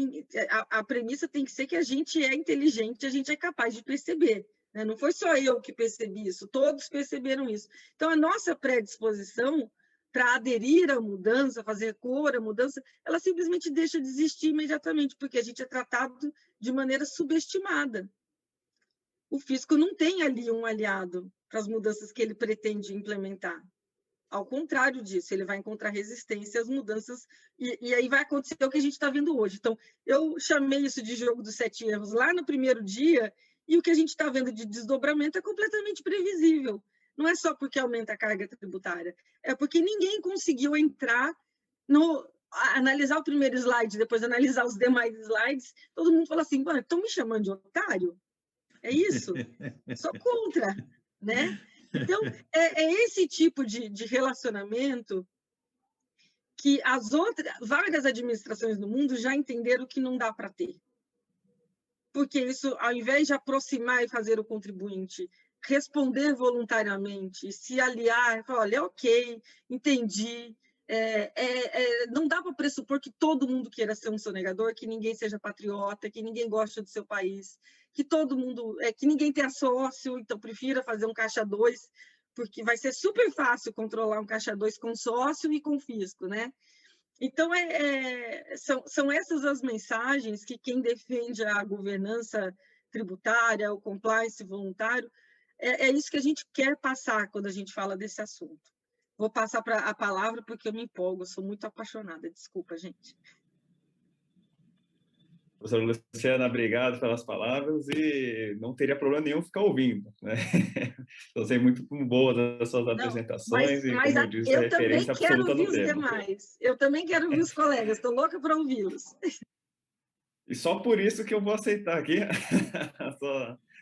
[SPEAKER 4] a premissa tem que ser que a gente é inteligente, a gente é capaz de perceber. Né? Não foi só eu que percebi isso, todos perceberam isso. Então, a nossa predisposição para aderir à mudança, fazer cor à mudança, ela simplesmente deixa de existir imediatamente, porque a gente é tratado de maneira subestimada. O fisco não tem ali um aliado para as mudanças que ele pretende implementar. Ao contrário disso, ele vai encontrar resistência às mudanças e aí vai acontecer o que a gente está vendo hoje. Então, eu chamei isso de jogo dos 7 erros lá no primeiro dia e o que a gente está vendo de desdobramento é completamente previsível. Não é só porque aumenta a carga tributária, é porque ninguém conseguiu entrar analisar o primeiro slide, depois analisar os demais slides, todo mundo fala assim, estão me chamando de otário? É isso? Sou contra, né? Então, é esse tipo de relacionamento que várias administrações no mundo já entenderam que não dá para ter. Porque isso, ao invés de aproximar e fazer o contribuinte responder voluntariamente, se aliar, falar, olha, ok, entendi, não dá para pressupor que todo mundo queira ser um sonegador, que ninguém seja patriota, que ninguém goste do seu país, que todo mundo, que ninguém tenha sócio, então prefira fazer um caixa 2, porque vai ser super fácil controlar um caixa 2 com sócio e com fisco, né? Então, são essas as mensagens que quem defende a governança tributária, o compliance voluntário, é isso que a gente quer passar quando a gente fala desse assunto. Vou passar a palavra porque eu me empolgo, eu sou muito apaixonada. Desculpa, gente.
[SPEAKER 2] Professora Luciana, obrigado pelas palavras e não teria problema nenhum ficar ouvindo, né? Estou sendo muito boas as suas apresentações e, como eu disse, a referência absoluta no tema.
[SPEAKER 4] Eu também quero ouvir os colegas, estou louca para ouvi-los.
[SPEAKER 2] E só por isso que eu vou aceitar aqui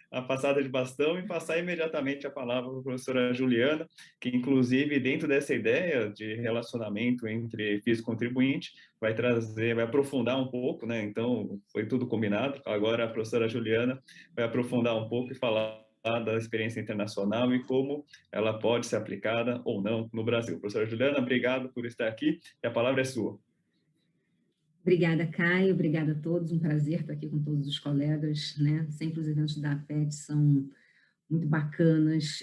[SPEAKER 2] a passada de bastão e passar imediatamente a palavra para a professora Juliana, que, inclusive, dentro dessa ideia de relacionamento entre fisco e contribuinte, vai aprofundar um pouco, né? Então, foi tudo combinado. Agora, a professora Juliana vai aprofundar um pouco e falar da experiência internacional e como ela pode ser aplicada ou não no Brasil. Professora Juliana, obrigado por estar aqui e a palavra é sua.
[SPEAKER 5] Obrigada, Caio. Obrigada a todos. Um prazer estar aqui com todos os colegas, né? Sempre os eventos da APET são muito bacanas,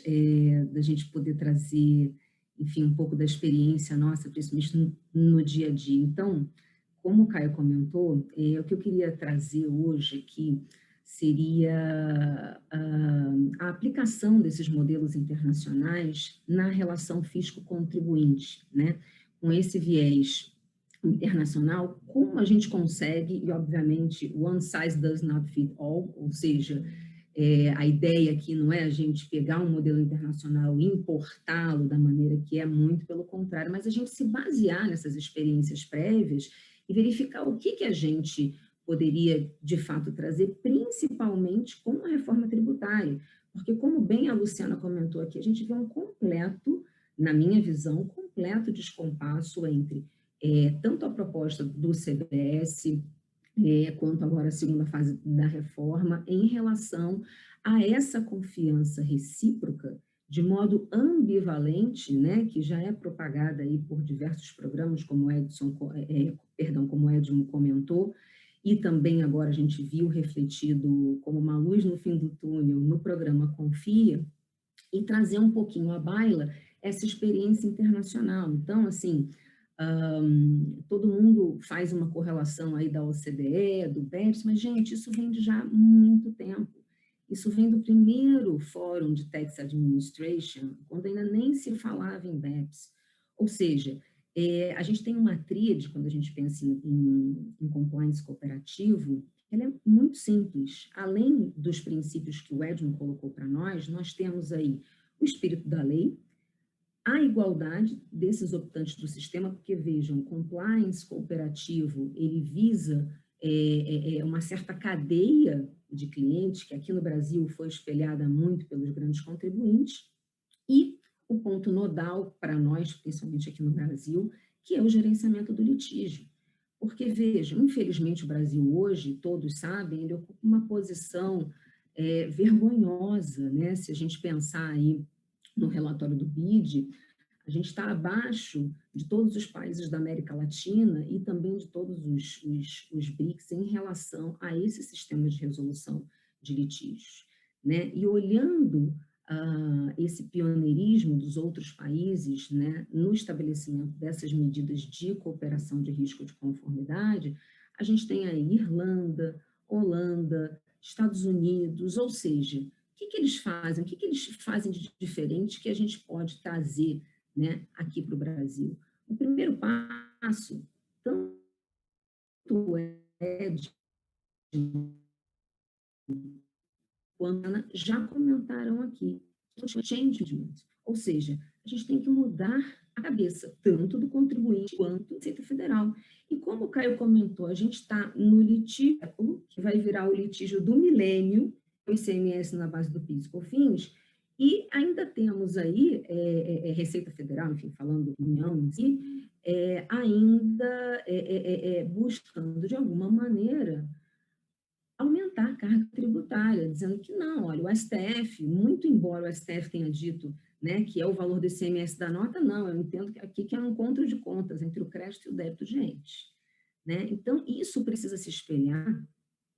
[SPEAKER 5] da gente poder trazer, enfim, um pouco da experiência nossa, principalmente no dia a dia. Então, como o Caio comentou, o que eu queria trazer hoje aqui seria a aplicação desses modelos internacionais na relação fisco-contribuinte, né? Com esse viés internacional, como a gente consegue, e obviamente one size does not fit all, ou seja, A ideia aqui não é a gente pegar um modelo internacional e importá-lo da maneira que é, muito pelo contrário, mas a gente se basear nessas experiências prévias e verificar o que a gente poderia, de fato, trazer, principalmente com a reforma tributária. Porque, como bem a Luciana comentou aqui, a gente vê um completo, na minha visão, um completo descompasso entre tanto a proposta do CBS, quanto agora a segunda fase da reforma, em relação a essa confiança recíproca, de modo ambivalente, né, que já é propagada aí por diversos programas, como como o Edmo comentou, e também agora a gente viu refletido como uma luz no fim do túnel no programa Confia, e trazer um pouquinho à baila essa experiência internacional. Então, assim, todo mundo faz uma correlação aí da OCDE, do BEPS, mas, gente, isso vem de já há muito tempo. Isso vem do primeiro Fórum de Tax Administration, quando ainda nem se falava em BEPS. Ou seja, a gente tem uma tríade, quando a gente pensa em compliance cooperativo, ela é muito simples. Além dos princípios que o Edmo colocou para nós temos aí o espírito da lei, a igualdade desses optantes do sistema, porque, vejam, compliance cooperativo, ele visa uma certa cadeia de clientes, que aqui no Brasil foi espelhada muito pelos grandes contribuintes, e o ponto nodal para nós, principalmente aqui no Brasil, que é o gerenciamento do litígio. Porque, vejam, infelizmente o Brasil hoje, todos sabem, ele ocupa uma posição vergonhosa, né? Se a gente pensar aí no relatório do BID, a gente está abaixo de todos os países da América Latina e também de todos os BRICS em relação a esse sistema de resolução de litígios, né? E olhando esse pioneirismo dos outros países, né, no estabelecimento dessas medidas de cooperação de risco de conformidade, a gente tem aí Irlanda, Holanda, Estados Unidos, ou seja, o que eles fazem? O que eles fazem de diferente que a gente pode trazer, né, aqui para o Brasil? O primeiro passo, tanto é de quanto Ana já comentaram aqui, changement, ou seja, a gente tem que mudar a cabeça, tanto do contribuinte quanto da Receita Federal. E como o Caio comentou, a gente está no litígio, que vai virar o litígio do milênio, o ICMS na base do PIS e COFINS, e ainda temos aí Receita Federal, enfim, falando União em si, ainda buscando, de alguma maneira, aumentar a carga tributária, dizendo que não, olha, o STF, muito embora o STF tenha dito, né, que é o valor do ICMS da nota, não, eu entendo que aqui que é um encontro de contas entre o crédito e o débito de entes, né? Então, isso precisa se espelhar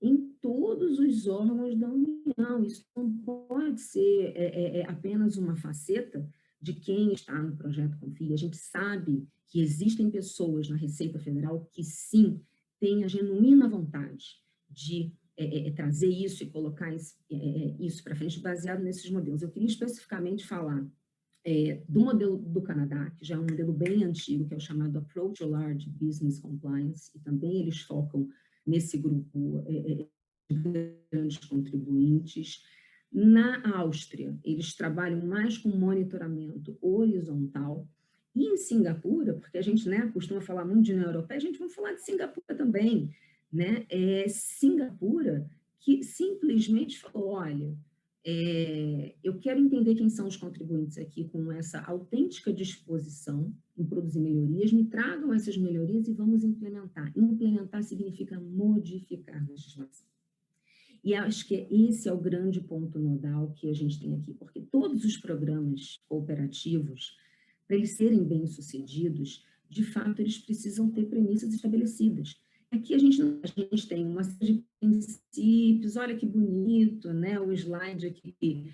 [SPEAKER 5] em todos os órgãos da União, isso não pode ser apenas uma faceta de quem está no projeto Confia. A gente sabe que existem pessoas na Receita Federal que, sim, têm a genuína vontade de trazer isso e colocar isso para frente, baseado nesses modelos. Eu queria especificamente falar do modelo do Canadá, que já é um modelo bem antigo, que é o chamado Approach to Large Business Compliance, e também eles focam nesse grupo de grandes contribuintes. Na Áustria, eles trabalham mais com monitoramento horizontal, e em Singapura, porque a gente, né, costuma falar muito de União Europeia, a gente vai falar de Singapura também, né? Singapura, que simplesmente falou, olha, eu quero entender quem são os contribuintes aqui com essa autêntica disposição em produzir melhorias, me tragam essas melhorias e vamos implementar. Implementar significa modificar a legislação. E acho que esse é o grande ponto nodal que a gente tem aqui, porque todos os programas cooperativos, para eles serem bem-sucedidos, de fato, eles precisam ter premissas estabelecidas. Aqui a gente tem uma série de princípios, olha que bonito, né? O slide aqui.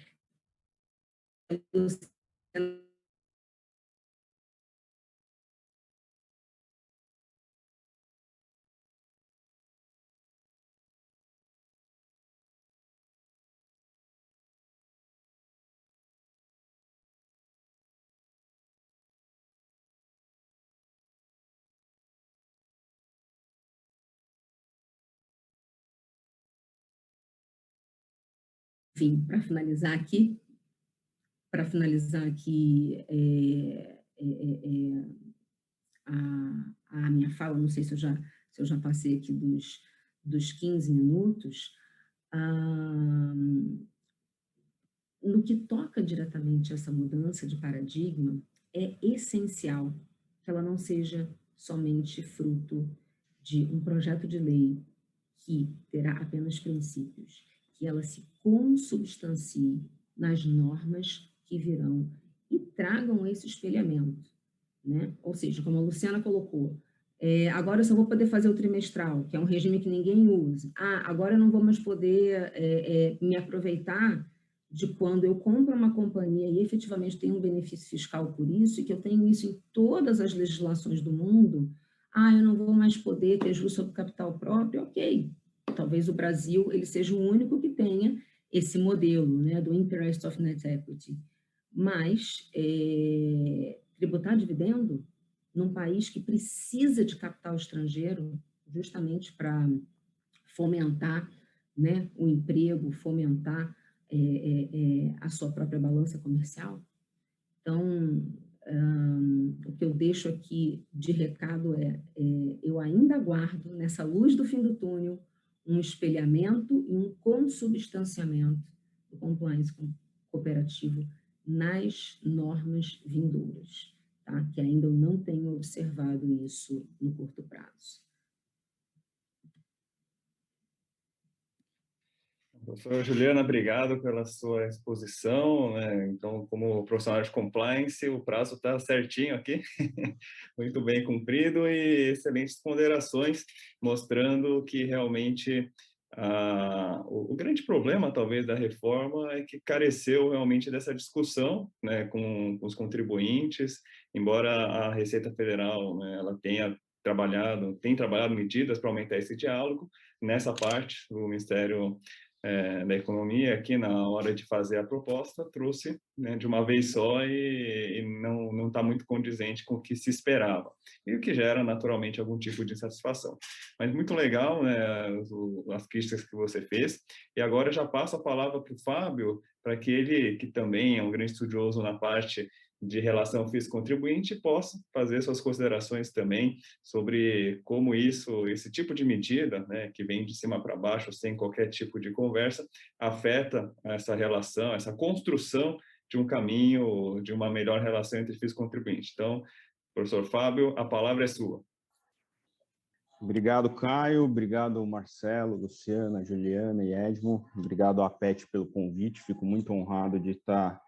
[SPEAKER 5] enfim, para finalizar aqui a minha fala, não sei se eu já passei aqui dos 15 minutos, no que toca diretamente a essa mudança de paradigma, é essencial que ela não seja somente fruto de um projeto de lei que terá apenas princípios, que ela se consubstancie nas normas que virão e tragam esse espelhamento, né? Ou seja, como a Luciana colocou, agora eu só vou poder fazer o trimestral, que é um regime que ninguém usa. Agora eu não vou mais poder me aproveitar de quando eu compro uma companhia e efetivamente tenho um benefício fiscal por isso, e que eu tenho isso em todas as legislações do mundo. Eu não vou mais poder ter juros sobre capital próprio, ok. Talvez o Brasil ele seja o único que tenha esse modelo, né, do interest of net equity. Mas tributar dividendo num país que precisa de capital estrangeiro justamente para fomentar, né, o emprego, fomentar a sua própria balança comercial. Então, o que eu deixo aqui de recado eu ainda aguardo, nessa luz do fim do túnel, um espelhamento e um consubstanciamento do compliance cooperativo nas normas vindouras, tá? Que ainda eu não tenho observado isso no curto prazo.
[SPEAKER 2] Professora Juliana, obrigado pela sua exposição, né? Então, como profissional de compliance, o prazo está certinho aqui, muito bem cumprido e excelentes ponderações, mostrando que realmente o grande problema, talvez, da reforma é que careceu realmente dessa discussão, né, com os contribuintes, embora a Receita Federal, né, ela tem trabalhado medidas para aumentar esse diálogo. Nessa parte, o Ministério da Economia, aqui na hora de fazer a proposta, trouxe, né, de uma vez só e não está muito condizente com o que se esperava, e o que gera naturalmente algum tipo de insatisfação. Mas muito legal, né, as críticas que você fez, e agora eu já passo a palavra para o Fábio, para que ele, que também é um grande estudioso na parte de relação fisco-contribuinte, possa fazer suas considerações também sobre como esse tipo de medida, né, que vem de cima para baixo, sem qualquer tipo de conversa, afeta essa relação, essa construção de um caminho, de uma melhor relação entre fisco e contribuinte. Então, professor Fábio, a palavra é sua.
[SPEAKER 6] Obrigado, Caio. Obrigado, Marcelo, Luciana, Juliana e Edmo. Obrigado à PET pelo convite. Fico muito honrado de estar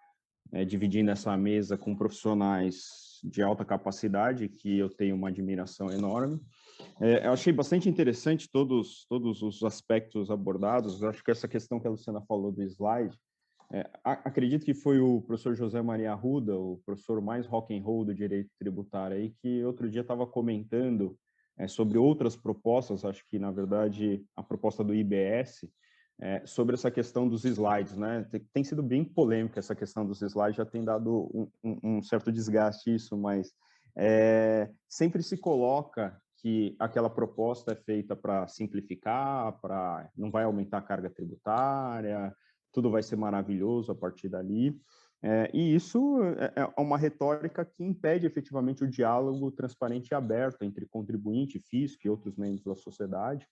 [SPEAKER 6] dividindo essa mesa com profissionais de alta capacidade, que eu tenho uma admiração enorme. Eu achei bastante interessante todos os aspectos abordados. Eu acho que essa questão que a Luciana falou do slide, acredito que foi o professor José Maria Arruda, o professor mais rock and roll do direito tributário, aí, que outro dia estava comentando sobre outras propostas, acho que, na verdade, a proposta do IBS, sobre essa questão dos slides, né? Tem sido bem polêmica essa questão dos slides, já tem dado um certo desgaste isso, mas sempre se coloca que aquela proposta é feita para simplificar, não vai aumentar a carga tributária, tudo vai ser maravilhoso a partir dali. E isso é uma retórica que impede efetivamente o diálogo transparente e aberto entre contribuinte, fisco e outros membros da sociedade,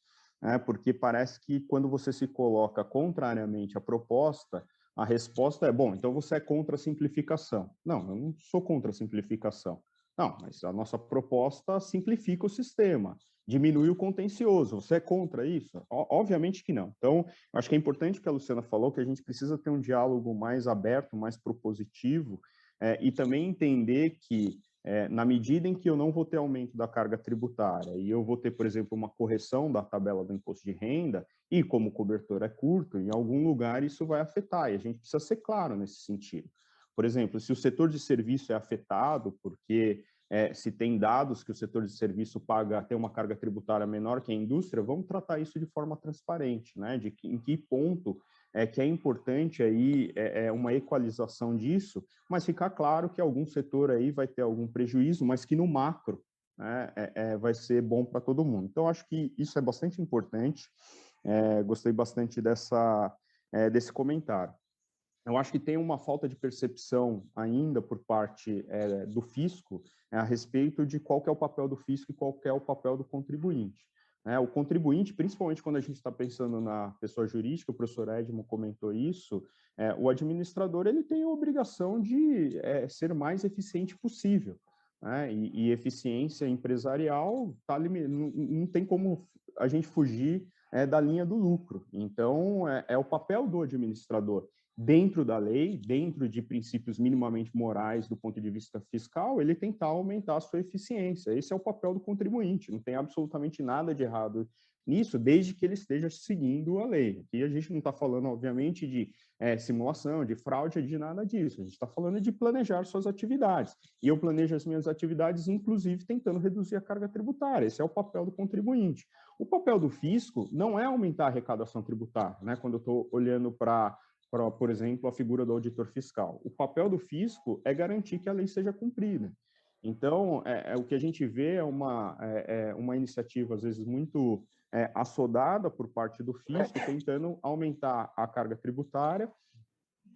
[SPEAKER 6] porque parece que quando você se coloca contrariamente à proposta, a resposta é, bom, então você é contra a simplificação. Não, eu não sou contra a simplificação. Não, mas a nossa proposta simplifica o sistema, diminui o contencioso. Você é contra isso? Obviamente que não. Então, acho que é importante o que a Luciana falou, que a gente precisa ter um diálogo mais aberto, mais propositivo, e também entender que, na medida em que eu não vou ter aumento da carga tributária e eu vou ter, por exemplo, uma correção da tabela do imposto de renda, e como o cobertor é curto, em algum lugar isso vai afetar, e a gente precisa ser claro nesse sentido. Por exemplo, se o setor de serviço é afetado, porque se tem dados que o setor de serviço tem uma carga tributária menor que a indústria, vamos tratar isso de forma transparente, né? Em que ponto que é importante aí uma equalização disso, mas ficar claro que algum setor aí vai ter algum prejuízo, mas que no macro, né, vai ser bom para todo mundo. Então, acho que isso é bastante importante. Gostei bastante desse comentário. Eu acho que tem uma falta de percepção ainda por parte do fisco a respeito de qual que é o papel do fisco e qual que é o papel do contribuinte. O contribuinte, principalmente quando a gente está pensando na pessoa jurídica, o professor Edmo comentou isso, o administrador ele tem a obrigação de ser mais eficiente possível. E eficiência empresarial não tem como a gente fugir da linha do lucro. Então, é o papel do administrador. Dentro da lei, dentro de princípios minimamente morais do ponto de vista fiscal, ele tentar aumentar a sua eficiência. Esse é o papel do contribuinte, não tem absolutamente nada de errado nisso, desde que ele esteja seguindo a lei. Aqui a gente não está falando, obviamente, de simulação, de fraude, de nada disso. A gente está falando de planejar suas atividades. E eu planejo as minhas atividades, inclusive, tentando reduzir a carga tributária. Esse é o papel do contribuinte. O papel do fisco não é aumentar a arrecadação tributária, né? Quando eu estou olhando para, por exemplo, a figura do auditor fiscal. O papel do fisco é garantir que a lei seja cumprida. Então, o que a gente vê é uma iniciativa, às vezes, muito assodada por parte do fisco, tentando aumentar a carga tributária,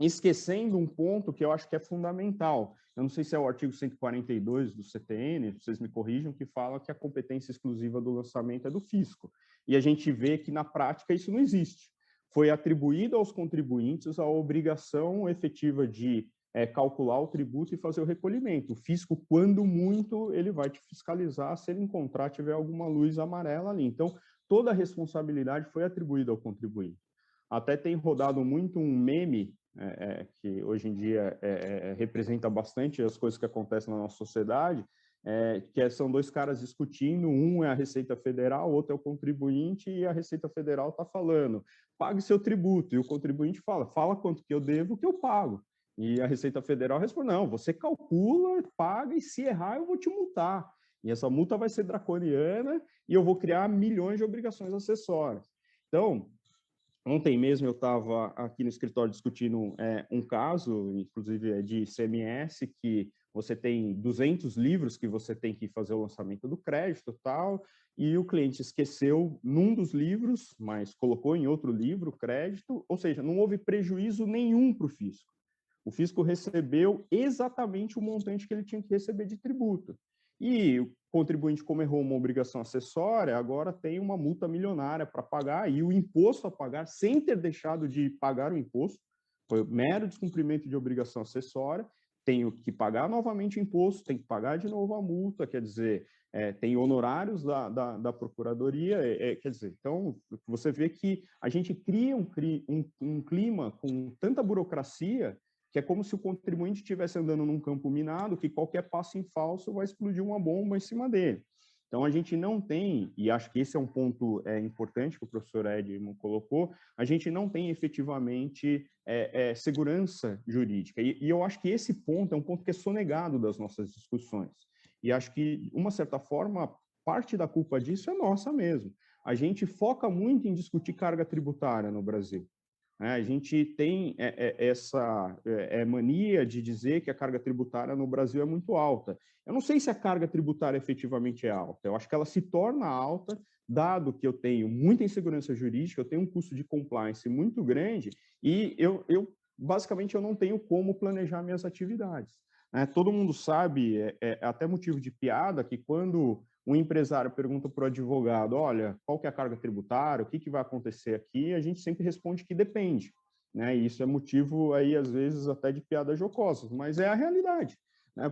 [SPEAKER 6] esquecendo um ponto que eu acho que é fundamental. Eu não sei se é o artigo 142 do CTN, vocês me corrijam, que fala que a competência exclusiva do lançamento é do fisco. E a gente vê que, na prática, isso não existe. Foi atribuído aos contribuintes a obrigação efetiva de calcular o tributo e fazer o recolhimento. O fisco, quando muito, ele vai te fiscalizar se ele encontrar, tiver alguma luz amarela ali. Então, toda a responsabilidade foi atribuída ao contribuinte. Até tem rodado muito um meme, que hoje em dia representa bastante as coisas que acontecem na nossa sociedade, que são dois caras discutindo, um é a Receita Federal, o outro é o contribuinte, e a Receita Federal está falando, pague seu tributo, e o contribuinte fala quanto que eu devo, que eu pago. E a Receita Federal responde, não, você calcula, paga, e se errar eu vou te multar. E essa multa vai ser draconiana, e eu vou criar milhões de obrigações acessórias. Então, ontem mesmo eu estava aqui no escritório discutindo um caso, inclusive de ICMS, que você tem 200 livros que você tem que fazer o lançamento do crédito e tal, e o cliente esqueceu num dos livros, mas colocou em outro livro o crédito, ou seja, não houve prejuízo nenhum para o fisco. O fisco recebeu exatamente o montante que ele tinha que receber de tributo. E o contribuinte, como errou uma obrigação acessória, agora tem uma multa milionária para pagar e o imposto a pagar, sem ter deixado de pagar o imposto, foi mero descumprimento de obrigação acessória, tenho que pagar novamente o imposto, tem que pagar de novo a multa, quer dizer, tem honorários da Procuradoria, quer dizer, então, você vê que a gente cria um clima com tanta burocracia que é como se o contribuinte estivesse andando num campo minado, que qualquer passo em falso vai explodir uma bomba em cima dele. Então, a gente não tem, e acho que esse é um ponto importante que o professor Edmo colocou, a gente não tem efetivamente segurança jurídica. E eu acho que esse ponto é um ponto que é sonegado das nossas discussões. E acho que, de uma certa forma, parte da culpa disso é nossa mesmo. A gente foca muito em discutir carga tributária no Brasil. A gente tem essa mania de dizer que a carga tributária no Brasil é muito alta. Eu não sei se a carga tributária efetivamente é alta. Eu acho que ela se torna alta, dado que eu tenho muita insegurança jurídica, eu tenho um custo de compliance muito grande e basicamente, eu não tenho como planejar minhas atividades. Todo mundo sabe, até motivo de piada, que quando um empresário pergunta para o advogado, olha, qual que é a carga tributária, o que vai acontecer aqui, a gente sempre responde que depende. E isso é motivo, aí, às vezes, até de piadas jocosas, mas é a realidade,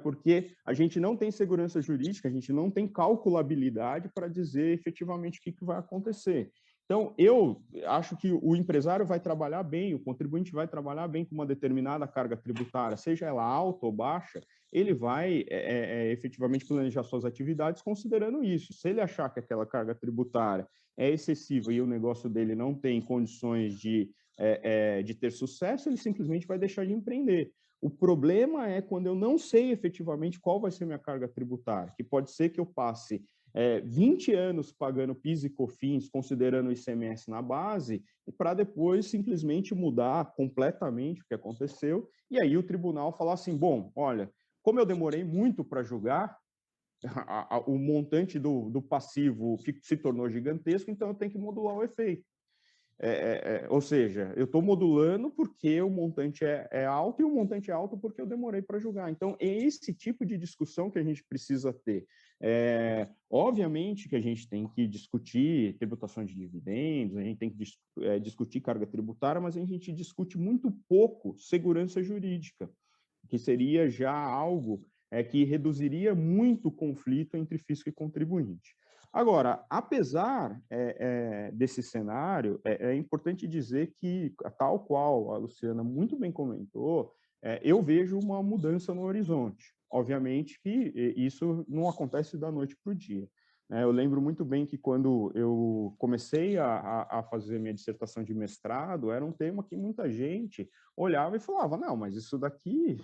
[SPEAKER 6] porque a gente não tem segurança jurídica, a gente não tem calculabilidade para dizer efetivamente o que vai acontecer. Então, eu acho que o empresário vai trabalhar bem, o contribuinte vai trabalhar bem com uma determinada carga tributária, seja ela alta ou baixa, ele vai efetivamente planejar suas atividades considerando isso. Se ele achar que aquela carga tributária é excessiva e o negócio dele não tem condições de ter sucesso, ele simplesmente vai deixar de empreender. O problema é quando eu não sei efetivamente qual vai ser minha carga tributária, que pode ser que eu passe 20 anos pagando PIS e COFINS, considerando o ICMS na base, para depois simplesmente mudar completamente o que aconteceu, e aí o tribunal falar assim, bom, olha, como eu demorei muito para julgar, o montante do passivo se tornou gigantesco, então eu tenho que modular o efeito. ou seja, eu estou modulando porque o montante é alto e o montante é alto porque eu demorei para julgar. Então, é esse tipo de discussão que a gente precisa ter. Obviamente que a gente tem que discutir tributação de dividendos, a gente tem que discutir carga tributária, mas a gente discute muito pouco segurança jurídica, que seria já algo que reduziria muito o conflito entre fisco e contribuinte. Agora, apesar desse cenário, é importante dizer que, tal qual a Luciana muito bem comentou, eu vejo uma mudança no horizonte. Obviamente que isso não acontece da noite para o dia. Eu lembro muito bem que quando eu comecei a fazer minha dissertação de mestrado, era um tema que muita gente olhava e falava, não, mas isso daqui,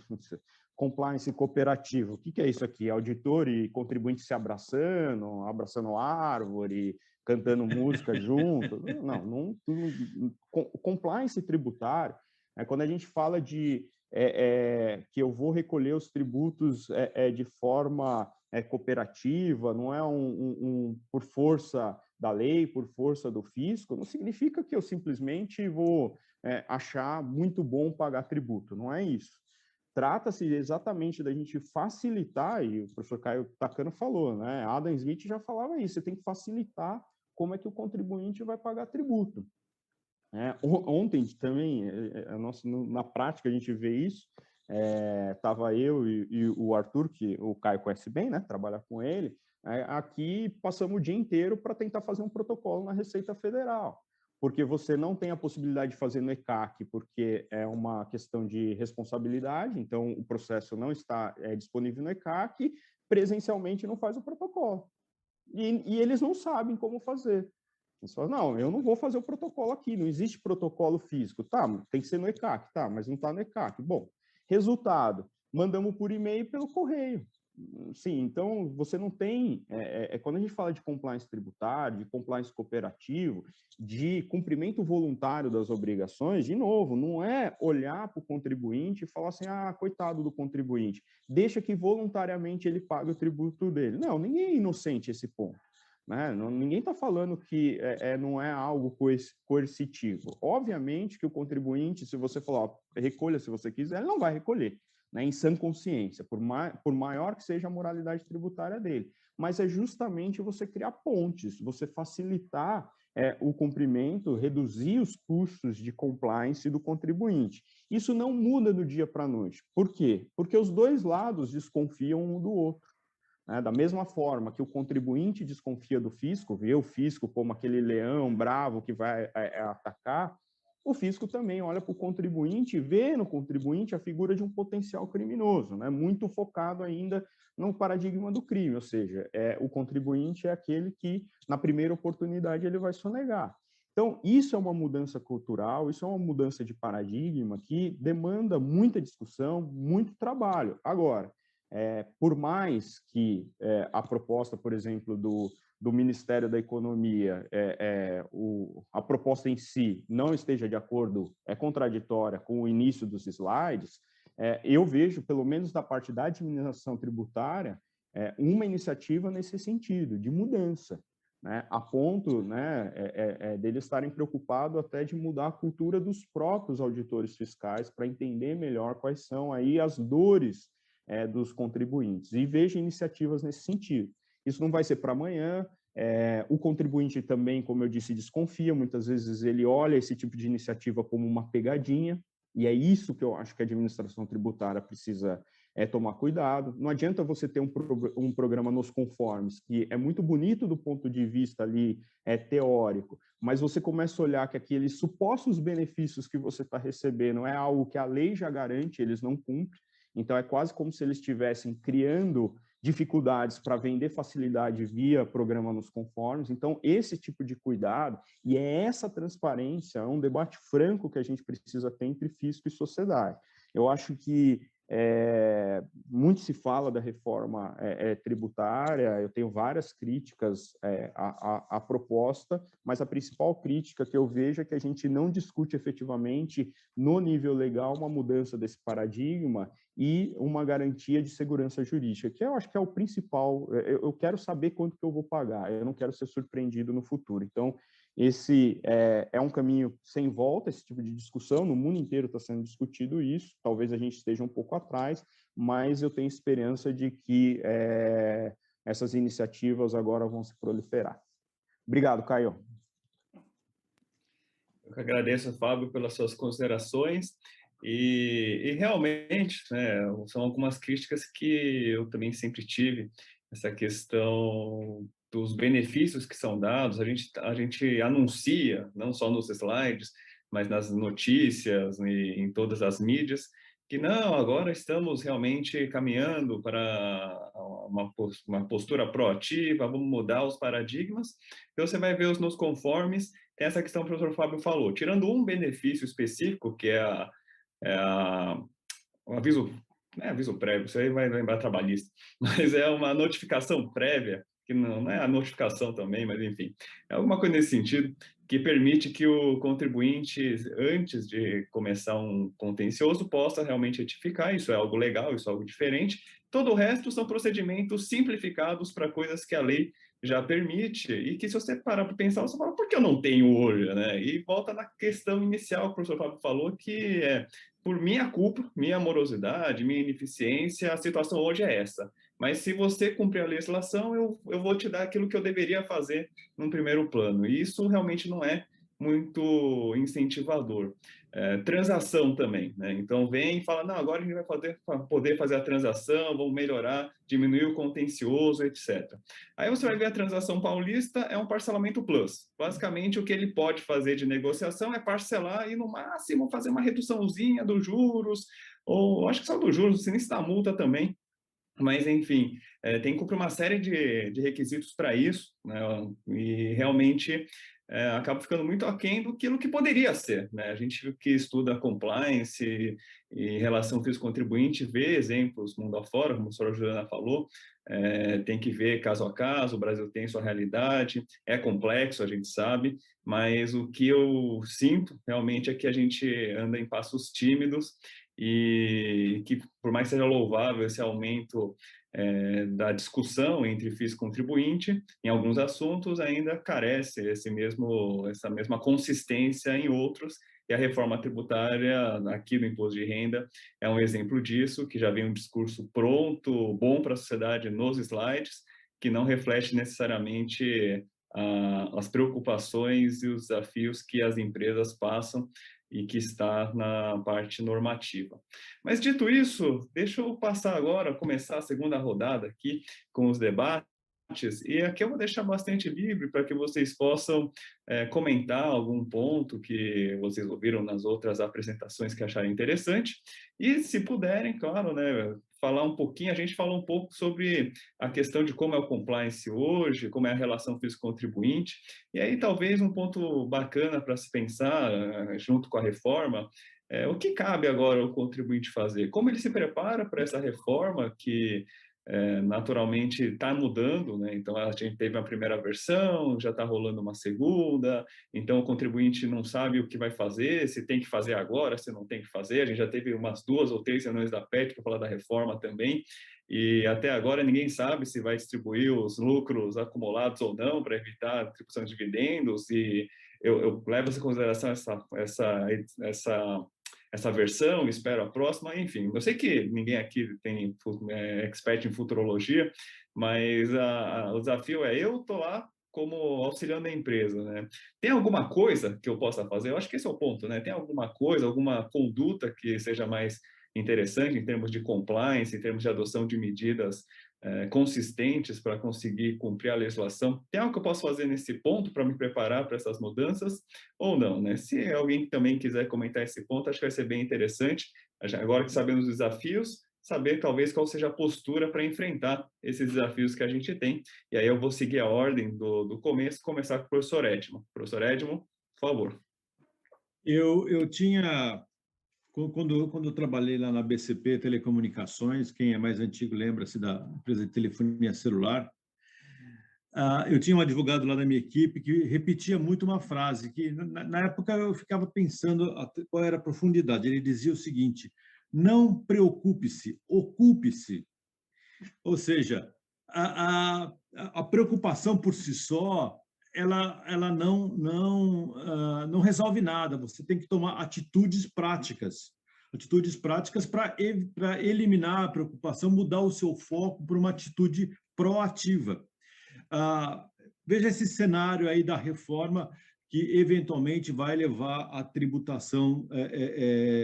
[SPEAKER 6] compliance cooperativo, o que é isso aqui? Auditor e contribuinte se abraçando árvore, cantando música junto? Não, compliance tributário, quando a gente fala de que eu vou recolher os tributos de forma cooperativa, não é por força da lei, por força do fisco, não significa que eu simplesmente vou achar muito bom pagar tributo, não é isso. Trata-se exatamente da gente facilitar, e o professor Caio Takano falou, né? Adam Smith já falava isso, você tem que facilitar como é que o contribuinte vai pagar tributo. Ontem também, na prática a gente vê isso, estava eu e o Arthur, que o Caio conhece bem, né? Trabalha com ele, aqui passamos o dia inteiro para tentar fazer um protocolo na Receita Federal, porque você não tem a possibilidade de fazer no ECAC, porque é uma questão de responsabilidade, então o processo não está disponível no ECAC, presencialmente não faz o protocolo. E eles não sabem como fazer. Eles falam, não, eu não vou fazer o protocolo aqui, não existe protocolo físico. Tá, tem que ser no ECAC, tá, mas não está no ECAC. Bom, resultado, mandamos por e-mail e pelo correio. Sim, então você não tem, quando a gente fala de compliance tributário, de compliance cooperativo, de cumprimento voluntário das obrigações, de novo, não é olhar para o contribuinte e falar assim, coitado do contribuinte, deixa que voluntariamente ele pague o tributo dele. Não, ninguém é inocente a esse ponto. Né? Ninguém está falando que não é algo coercitivo. Obviamente que o contribuinte, se você falar, recolha se você quiser, ele não vai recolher, né, em sã consciência, por maior que seja a moralidade tributária dele. Mas é justamente você criar pontes, você facilitar o cumprimento, reduzir os custos de compliance do contribuinte. Isso não muda do dia para a noite. Por quê? Porque os dois lados desconfiam um do outro. Da mesma forma que o contribuinte desconfia do fisco, vê o fisco como aquele leão bravo que vai atacar, o fisco também olha para o contribuinte e vê no contribuinte a figura de um potencial criminoso, né? Muito focado ainda no paradigma do crime, ou seja, o contribuinte é aquele que, na primeira oportunidade, ele vai sonegar. Então, isso é uma mudança cultural, isso é uma mudança de paradigma que demanda muita discussão, muito trabalho. Agora, por mais que a proposta, por exemplo, do Ministério da Economia, a proposta em si não esteja de acordo, contraditória com o início dos slides, eu vejo, pelo menos da parte da administração tributária, uma iniciativa nesse sentido, de mudança, né, a ponto, né, deles estarem preocupados até de mudar a cultura dos próprios auditores fiscais para entender melhor quais são aí as dores dos contribuintes, e vejo iniciativas nesse sentido. Isso não vai ser para amanhã, o contribuinte também, como eu disse, desconfia, muitas vezes ele olha esse tipo de iniciativa como uma pegadinha, e é isso que eu acho que a administração tributária precisa tomar cuidado. Não adianta você ter um programa nos conformes, que é muito bonito do ponto de vista ali teórico, mas você começa a olhar que aqueles supostos benefícios que você está recebendo é algo que a lei já garante, eles não cumprem, então é quase como se eles estivessem criando dificuldades para vender facilidade via programa nos conformes. Então, esse tipo de cuidado, e é essa transparência, é um debate franco que a gente precisa ter entre fisco e sociedade. Eu acho que muito se fala da reforma tributária, eu tenho várias críticas à proposta, mas a principal crítica que eu vejo é que a gente não discute efetivamente no nível legal uma mudança desse paradigma e uma garantia de segurança jurídica, que eu acho que é o principal. Eu quero saber quanto que eu vou pagar, eu não quero ser surpreendido no futuro. Então, esse é um caminho sem volta, esse tipo de discussão, no mundo inteiro está sendo discutido isso, talvez a gente esteja um pouco atrás, mas eu tenho esperança de que essas iniciativas agora vão se proliferar. Obrigado, Caio.
[SPEAKER 2] Eu que agradeço, Fábio, pelas suas considerações. E realmente, né, são algumas críticas que eu também sempre tive, essa questão dos benefícios que são dados. A gente anuncia, não só nos slides, mas nas notícias e em todas as mídias, que não, agora estamos realmente caminhando para uma postura proativa, vamos mudar os paradigmas. Então, você vai ver os nos conformes, tem essa questão que o professor Fábio falou, tirando um benefício específico, que é um aviso, aviso prévio, isso aí vai lembrar trabalhista, mas é uma notificação prévia, que não é a notificação também, mas enfim, é alguma coisa nesse sentido, que permite que o contribuinte, antes de começar um contencioso, possa realmente retificar. Isso é algo legal, isso é algo diferente. Todo o resto são procedimentos simplificados para coisas que a lei já permite, e que se você parar para pensar, você fala, por que eu não tenho hoje, né? E volta na questão inicial que o professor Fábio falou, que é, por minha culpa, minha morosidade, minha ineficiência, a situação hoje é essa. Mas se você cumprir a legislação, eu vou te dar aquilo que eu deveria fazer num primeiro plano. E isso realmente não é muito incentivador. Transação também, né? Então vem e fala, não, agora a gente vai poder fazer a transação, vamos melhorar, diminuir o contencioso, etc. Aí você vai ver a transação paulista é um parcelamento plus. Basicamente, o que ele pode fazer de negociação é parcelar e, no máximo, fazer uma reduçãozinha dos juros, ou acho que só dos juros, sem da multa também. Mas, enfim, tem que cumprir uma série de requisitos para isso, né? E realmente acaba ficando muito aquém do que poderia ser, né? A gente que estuda compliance e relação fisco-contribuinte vê exemplos mundo afora, como a senhora Juliana falou, tem que ver caso a caso, o Brasil tem sua realidade, é complexo, a gente sabe, mas o que eu sinto realmente é que a gente anda em passos tímidos e que, por mais que seja louvável esse aumento da discussão entre fisco e contribuinte, em alguns assuntos ainda carece essa mesma consistência em outros, e a reforma tributária aqui do imposto de renda é um exemplo disso, que já vem um discurso pronto, bom para a sociedade nos slides, que não reflete necessariamente as preocupações e os desafios que as empresas passam e que está na parte normativa. Mas, dito isso, deixa eu passar agora, começar a segunda rodada aqui com os debates, e aqui eu vou deixar bastante livre para que vocês possam comentar algum ponto que vocês ouviram nas outras apresentações que acharem interessante, e se puderem, claro, né, falar um pouquinho, a gente falou um pouco sobre a questão de como é o compliance hoje, como é a relação fisco-contribuinte, e aí talvez um ponto bacana para se pensar, junto com a reforma, o que cabe agora ao contribuinte fazer? Como ele se prepara para essa reforma que naturalmente está mudando, né? Então a gente teve a primeira versão, já está rolando uma segunda, então o contribuinte não sabe o que vai fazer, se tem que fazer agora, se não tem que fazer. A gente já teve umas 2 ou 3 reuniões da PET para falar da reforma também, e até agora ninguém sabe se vai distribuir os lucros acumulados ou não para evitar a distribuição de dividendos, e eu levo em consideração essa versão, espero a próxima, enfim, eu sei que ninguém aqui é expert em futurologia, mas o desafio eu estou lá como auxiliando a empresa, né? Tem alguma coisa que eu possa fazer? Eu acho que esse é o ponto, né? Tem alguma coisa, alguma conduta que seja mais interessante em termos de compliance, em termos de adoção de medidas consistentes para conseguir cumprir a legislação? Tem algo que eu posso fazer nesse ponto para me preparar para essas mudanças ou não, né? Se alguém também quiser comentar esse ponto, acho que vai ser bem interessante. Agora que sabemos os desafios, saber talvez qual seja a postura para enfrentar esses desafios que a gente tem. E aí eu vou seguir a ordem do começo, começar com o professor Edmo. Professor Edmo, por favor.
[SPEAKER 3] Eu tinha... Quando eu trabalhei lá na BCP Telecomunicações, quem é mais antigo lembra-se da empresa de telefonia celular, eu tinha um advogado lá da minha equipe que repetia muito uma frase, que na época eu ficava pensando qual era a profundidade. Ele dizia o seguinte: não preocupe-se, ocupe-se. Ou seja, a preocupação por si só ela não resolve nada. Você tem que tomar atitudes práticas para eliminar a preocupação, mudar o seu foco para uma atitude proativa. Veja esse cenário aí da reforma que eventualmente vai levar à tributação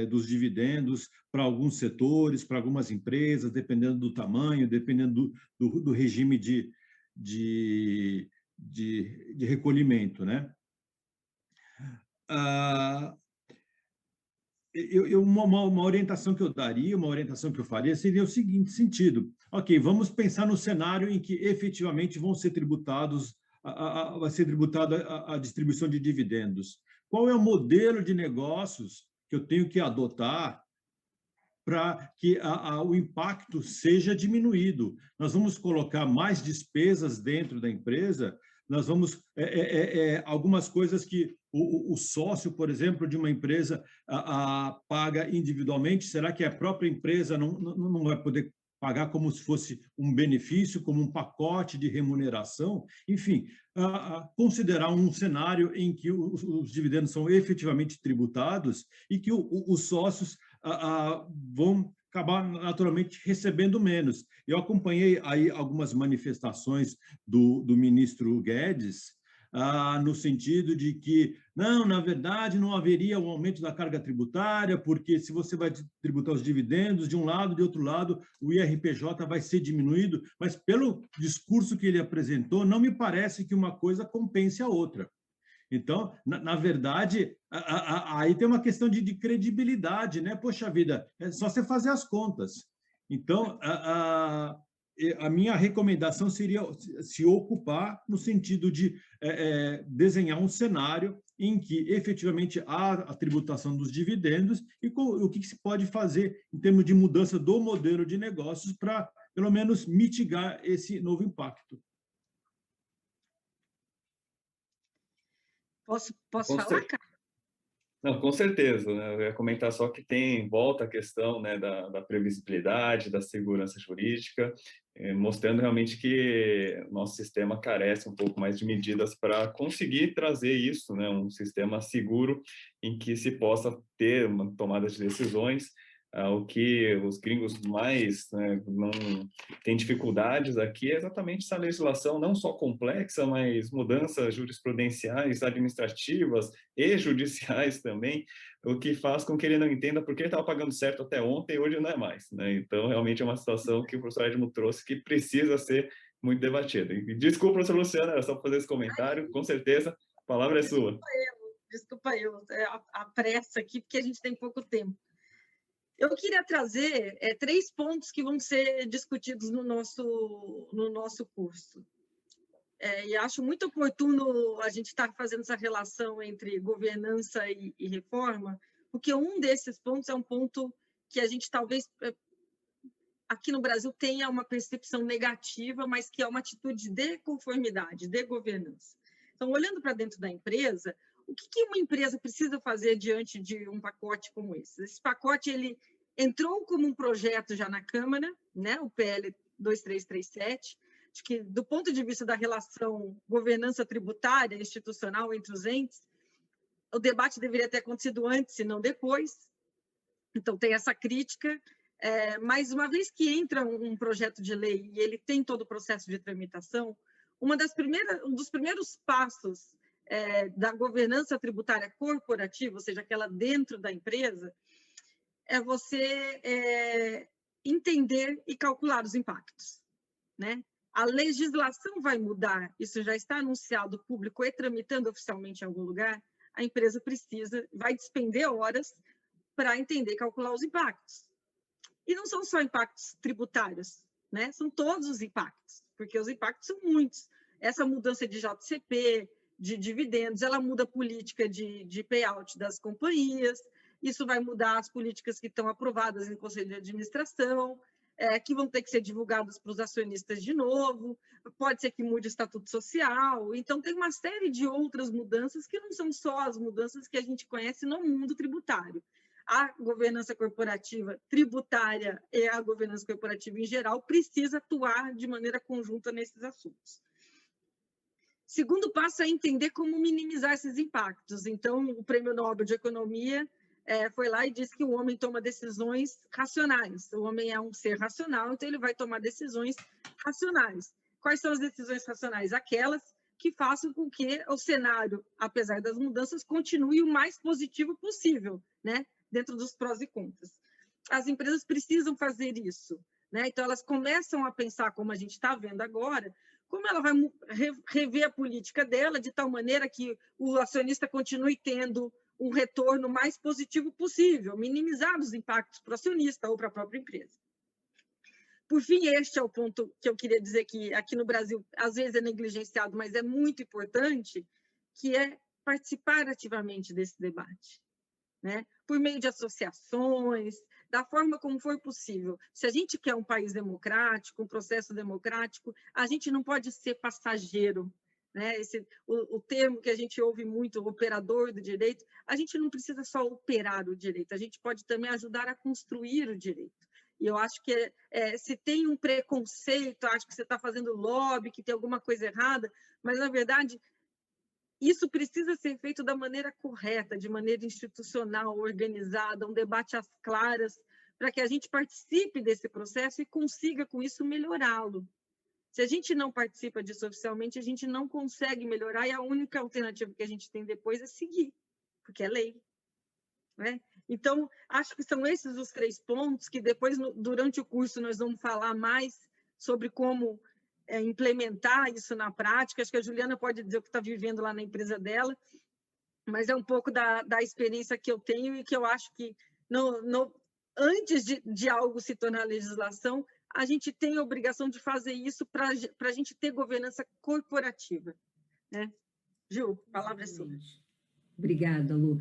[SPEAKER 3] dos dividendos para alguns setores, para algumas empresas, dependendo do tamanho, dependendo do regime de recolhimento, né? Uma orientação que eu daria, uma orientação que eu faria seria o seguinte sentido: ok, vamos pensar no cenário em que efetivamente vão ser tributados, vai ser tributada a distribuição de dividendos. Qual é o modelo de negócios que eu tenho que adotar para que o impacto seja diminuído? Nós vamos colocar mais despesas dentro da empresa, nós vamos algumas coisas que o sócio, por exemplo, de uma empresa paga individualmente, será que a própria empresa não vai poder pagar como se fosse um benefício, como um pacote de remuneração? Enfim, considerar um cenário em que os dividendos são efetivamente tributados e que os sócios vão acabar naturalmente recebendo menos. Eu acompanhei aí algumas manifestações do ministro Guedes, no sentido de que, não, na verdade, não haveria um aumento da carga tributária, porque se você vai tributar os dividendos de um lado, de outro lado, o IRPJ vai ser diminuído, mas pelo discurso que ele apresentou, não me parece que uma coisa compense a outra. Então, na verdade, aí tem uma questão de credibilidade, né? Poxa vida, é só você fazer as contas. Então, a minha recomendação seria se ocupar no sentido de desenhar um cenário em que efetivamente há a tributação dos dividendos e o que se pode fazer em termos de mudança do modelo de negócios para, pelo menos, mitigar esse novo impacto.
[SPEAKER 4] Posso falar, cara?
[SPEAKER 2] Não, com certeza, né? Eu ia comentar só que volta a questão, né, da previsibilidade, da segurança jurídica, mostrando realmente que o nosso sistema carece um pouco mais de medidas para conseguir trazer isso, né, um sistema seguro em que se possa ter uma tomada de decisões. O que os gringos mais, né, não têm dificuldades aqui é exatamente essa legislação, não só complexa, mas mudanças jurisprudenciais, administrativas e judiciais também, o que faz com que ele não entenda por que ele estava pagando certo até ontem e hoje não é mais, né? Então, realmente é uma situação que o professor Edmo trouxe que precisa ser muito debatida. E desculpa, professor Luciano, era só para fazer esse comentário, com certeza, a palavra é sua.
[SPEAKER 4] Desculpa eu, a pressa aqui, porque a gente tem pouco tempo. Eu queria trazer 3 pontos que vão ser discutidos no nosso curso. E acho muito oportuno a gente estar fazendo essa relação entre governança e reforma, porque um desses pontos é um ponto que a gente talvez, aqui no Brasil, tenha uma percepção negativa, mas que é uma atitude de conformidade, de governança. Então, olhando para dentro da empresa, o que uma empresa precisa fazer diante de um pacote como esse? Esse pacote ele entrou como um projeto já na Câmara, né? O PL 2337, acho que do ponto de vista da relação governança tributária institucional entre os entes, o debate deveria ter acontecido antes e não depois. Então, tem essa crítica, mas uma vez que entra um projeto de lei e ele tem todo o processo de tramitação, um dos primeiros passos da governança tributária corporativa, ou seja, aquela dentro da empresa, é você entender e calcular os impactos, né? A legislação vai mudar, isso já está anunciado público e tramitando oficialmente em algum lugar, a empresa vai despender horas para entender e calcular os impactos. E não são só impactos tributários, né? São todos os impactos, porque os impactos são muitos. Essa mudança de JCP, de dividendos, ela muda a política de payout das companhias, isso vai mudar as políticas que estão aprovadas em conselho de administração, que vão ter que ser divulgadas para os acionistas de novo, pode ser que mude o estatuto social, então tem uma série de outras mudanças que não são só as mudanças que a gente conhece no mundo tributário. A governança corporativa tributária e a governança corporativa em geral precisa atuar de maneira conjunta nesses assuntos. Segundo passo é entender como minimizar esses impactos. Então, o Prêmio Nobel de Economia foi lá e disse que o homem toma decisões racionais. O homem é um ser racional, então ele vai tomar decisões racionais. Quais são as decisões racionais? Aquelas que façam com que o cenário, apesar das mudanças, continue o mais positivo possível, né? Dentro dos prós e contras. As empresas precisam fazer isso, né? Então, elas começam a pensar, como a gente está vendo agora, como ela vai rever a política dela de tal maneira que o acionista continue tendo um retorno mais positivo possível, minimizar os impactos para o acionista ou para a própria empresa. Por fim, este é o ponto que eu queria dizer que aqui no Brasil, às vezes é negligenciado, mas é muito importante, que é participar ativamente desse debate, né? Por meio de associações, da forma como for possível. Se a gente quer um país democrático, um processo democrático, a gente não pode ser passageiro, né? O termo que a gente ouve muito, o operador do direito, a gente não precisa só operar o direito, a gente pode também ajudar a construir o direito. E eu acho que se tem um preconceito, acho que você está fazendo lobby, que tem alguma coisa errada, mas, na verdade, isso precisa ser feito da maneira correta, de maneira institucional, organizada, um debate às claras, para que a gente participe desse processo e consiga, com isso, melhorá-lo. Se a gente não participa disso oficialmente, a gente não consegue melhorar, e a única alternativa que a gente tem depois é seguir, porque é lei, né? Então, acho que são esses os 3 pontos que depois, durante o curso, nós vamos falar mais sobre como implementar isso na prática. Acho que a Juliana pode dizer o que está vivendo lá na empresa dela, mas é um pouco da experiência que eu tenho e que eu acho que, antes de algo se tornar legislação, a gente tem a obrigação de fazer isso para a gente ter governança corporativa, né? Gil, a palavra é sua.
[SPEAKER 5] Obrigada, Lu.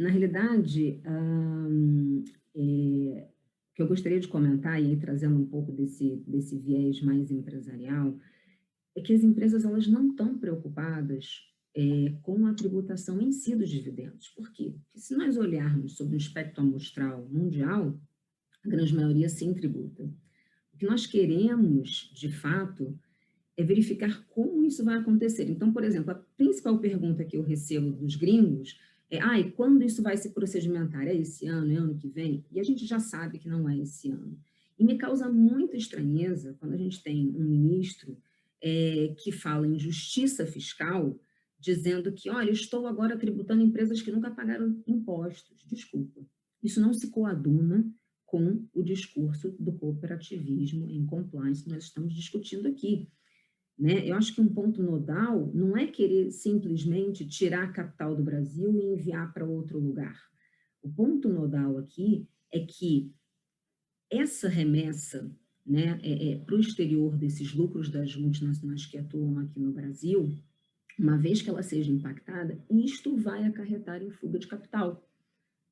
[SPEAKER 5] Na realidade, o que eu gostaria de comentar, e aí trazendo um pouco desse viés mais empresarial, é que as empresas elas não estão preocupadas com a tributação em si dos dividendos. Por quê? Porque se nós olharmos sobre o espectro amostral mundial, a grande maioria sim tributa. O que nós queremos, de fato, é verificar como isso vai acontecer. Então, por exemplo, a principal pergunta que eu recebo dos gringos e quando isso vai se procedimentar? É esse ano? É ano que vem? E a gente já sabe que não é esse ano. E me causa muita estranheza quando a gente tem um ministro que fala em justiça fiscal, dizendo que, olha, estou agora tributando empresas que nunca pagaram impostos. Desculpa, isso não se coaduna com o discurso do cooperativismo em compliance que nós estamos discutindo aqui. Né? Eu acho que um ponto nodal não é querer simplesmente tirar a capital do Brasil e enviar para outro lugar. O ponto nodal aqui é que essa remessa, né, para o exterior desses lucros das multinacionais que atuam aqui no Brasil, uma vez que ela seja impactada, isto vai acarretar em fuga de capital,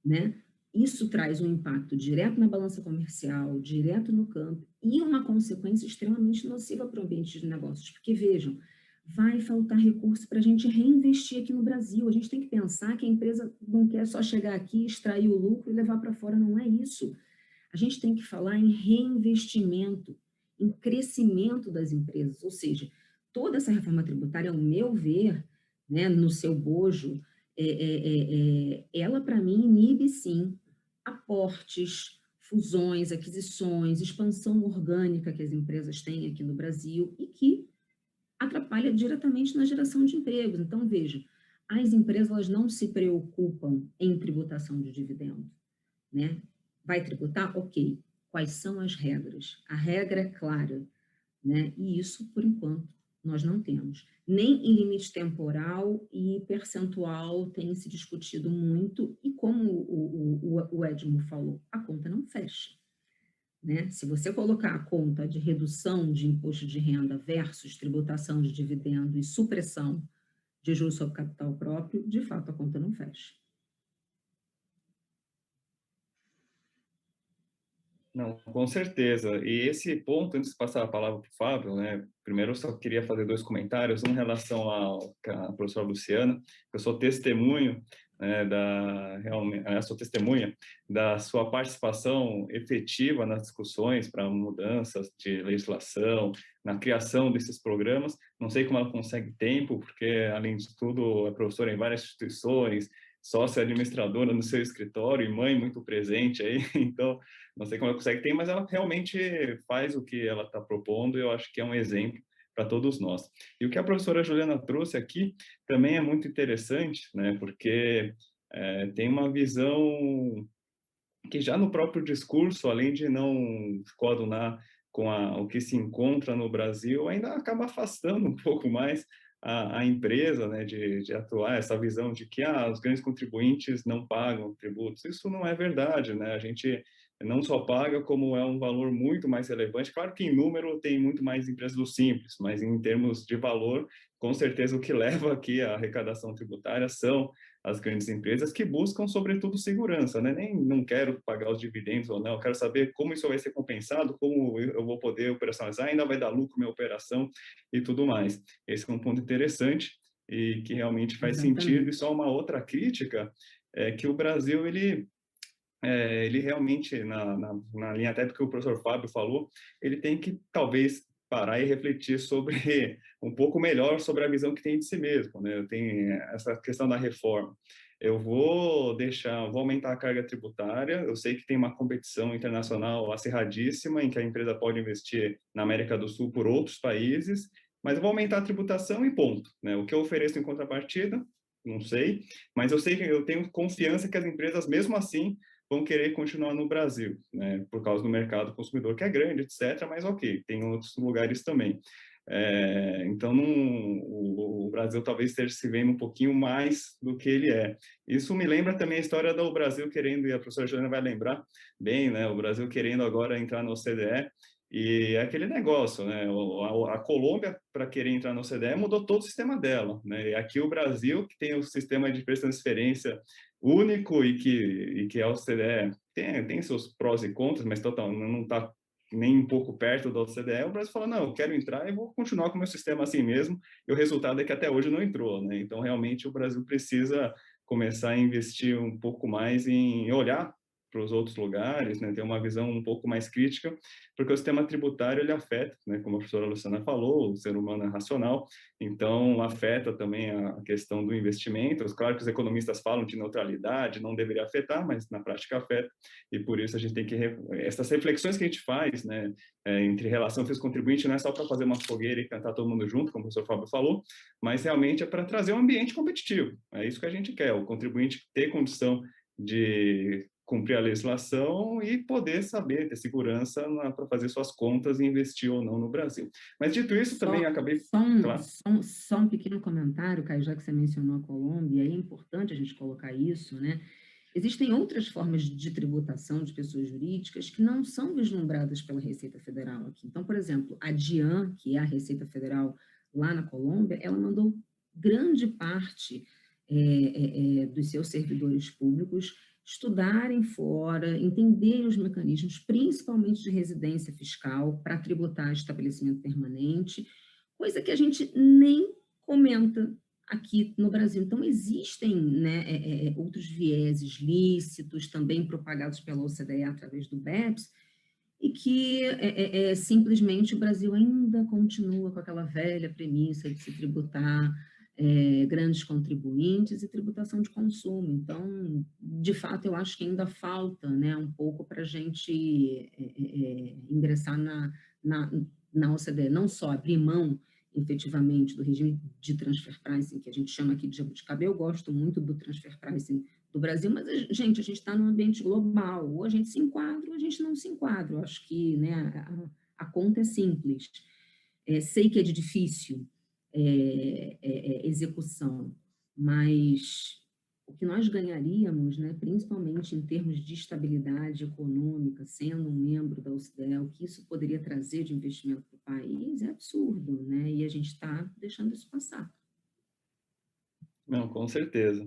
[SPEAKER 5] né? Isso traz um impacto direto na balança comercial, direto no campo, e uma consequência extremamente nociva para o ambiente de negócios. Porque, vejam, vai faltar recurso para a gente reinvestir aqui no Brasil. A gente tem que pensar que a empresa não quer só chegar aqui, extrair o lucro e levar para fora. Não é isso. A gente tem que falar em reinvestimento, em crescimento das empresas. Ou seja, toda essa reforma tributária, ao meu ver, né, no seu bojo, ela, para mim, inibe, sim, aportes, fusões, aquisições, expansão orgânica que as empresas têm aqui no Brasil e que atrapalha diretamente na geração de empregos. Então, veja, as empresas elas não se preocupam em tributação de dividendo, né? Vai tributar? Ok. Quais são as regras? A regra é clara, né? E isso, por enquanto, nós não temos. Nem em limite temporal e percentual tem se discutido muito, e como o Edmo falou, a conta não fecha. Né? Se você colocar a conta de redução de imposto de renda versus tributação de dividendo e supressão de juros sobre capital próprio, de fato a conta não fecha.
[SPEAKER 2] Não, com certeza. E esse ponto, antes de passar a palavra para o Fábio, né? Primeiro eu só queria fazer 2 comentários, um em relação à professora Luciana, eu sou testemunho realmente, a sua testemunha da sua participação efetiva nas discussões para mudanças de legislação, na criação desses programas. Não sei como ela consegue tempo, porque, além de tudo, é professora em várias instituições, sócia administradora no seu escritório e mãe muito presente aí, então não sei como ela consegue tempo, mas ela realmente faz o que ela está propondo e eu acho que é um exemplo para todos nós. E o que a professora Juliana trouxe aqui também é muito interessante, né, porque tem uma visão que já no próprio discurso, além de não coadunar com o que se encontra no Brasil, ainda acaba afastando um pouco mais a empresa, né, de atuar essa visão de que os grandes contribuintes não pagam tributos. Isso não é verdade, né? A gente não só paga, como é um valor muito mais relevante. Claro que em número tem muito mais empresas do Simples, mas em termos de valor, com certeza o que leva aqui a arrecadação tributária são as grandes empresas que buscam, sobretudo, segurança, né? Nem não quero pagar os dividendos ou não, eu quero saber como isso vai ser compensado, como eu vou poder operacionalizar, ainda vai dar lucro minha operação e tudo mais. Esse é um ponto interessante e que realmente faz sentido. E só uma outra crítica é que o Brasil, ele realmente, na linha até do que o professor Fábio falou, ele tem que, talvez, parar e refletir sobre um pouco melhor sobre a visão que tem de si mesmo, né? Tem essa questão da reforma. Eu vou aumentar a carga tributária. Eu sei que tem uma competição internacional acirradíssima em que a empresa pode investir na América do Sul por outros países, mas eu vou aumentar a tributação e ponto, né? O que eu ofereço em contrapartida, não sei, mas eu sei que eu tenho confiança que as empresas, mesmo assim, vão querer continuar no Brasil, né, por causa do mercado consumidor que é grande, etc., mas ok, tem outros lugares também. Então, o Brasil talvez esteja se vendo um pouquinho mais do que ele é. Isso me lembra também a história do Brasil querendo, e a professora Juliana vai lembrar bem, né, o Brasil querendo agora entrar no OCDE, e é aquele negócio, né? A Colômbia, para querer entrar no OCDE, mudou todo o sistema dela, né? E aqui o Brasil, que tem o sistema de preço de transferência único e que a OCDE tem seus prós e contras, mas não está nem um pouco perto da OCDE, o Brasil fala, não, eu quero entrar e vou continuar com o meu sistema assim mesmo, e o resultado é que até hoje não entrou, né? Então, realmente, o Brasil precisa começar a investir um pouco mais em olhar para os outros lugares, né, ter uma visão um pouco mais crítica, porque o sistema tributário ele afeta, né, como a professora Luciana falou, o ser humano é racional, então afeta também a questão do investimento. Claro que os economistas falam de neutralidade, não deveria afetar, mas na prática afeta, e por isso a gente tem que essas reflexões que a gente faz, né, entre relação fisco-contribuinte, não é só para fazer uma fogueira e cantar todo mundo junto, como o professor Fábio falou, mas realmente é para trazer um ambiente competitivo. É isso que a gente quer, o contribuinte ter condição de cumprir a legislação e poder saber, ter segurança para fazer suas contas e investir ou não no Brasil. Mas, dito isso, também acabei...
[SPEAKER 5] Só um pequeno comentário, Caio, já que você mencionou a Colômbia, é importante a gente colocar isso, né? Existem outras formas de tributação de pessoas jurídicas que não são vislumbradas pela Receita Federal aqui. Então, por exemplo, a DIAN, que é a Receita Federal lá na Colômbia, ela mandou grande parte dos seus servidores públicos estudarem fora, entenderem os mecanismos, principalmente de residência fiscal, para tributar estabelecimento permanente, coisa que a gente nem comenta aqui no Brasil. Então, existem, né, outros vieses lícitos, também propagados pela OCDE através do BEPS, e que simplesmente o Brasil ainda continua com aquela velha premissa de se tributar grandes contribuintes e tributação de consumo. Então, de fato, eu acho que ainda falta, né, um pouco para a gente ingressar na OCDE, não só abrir mão efetivamente do regime de transfer pricing, que a gente chama aqui de jabuticaba. Eu gosto muito do transfer pricing do Brasil, mas, gente, a gente está num ambiente global, ou a gente se enquadra ou a gente não se enquadra. Eu acho que, né, a conta é simples. Sei que é de difícil execução, mas o que nós ganharíamos, né, principalmente em termos de estabilidade econômica, sendo um membro da OCDE, o que isso poderia trazer de investimento para o país é absurdo, né? E a gente está deixando isso passar.
[SPEAKER 2] Não, com certeza.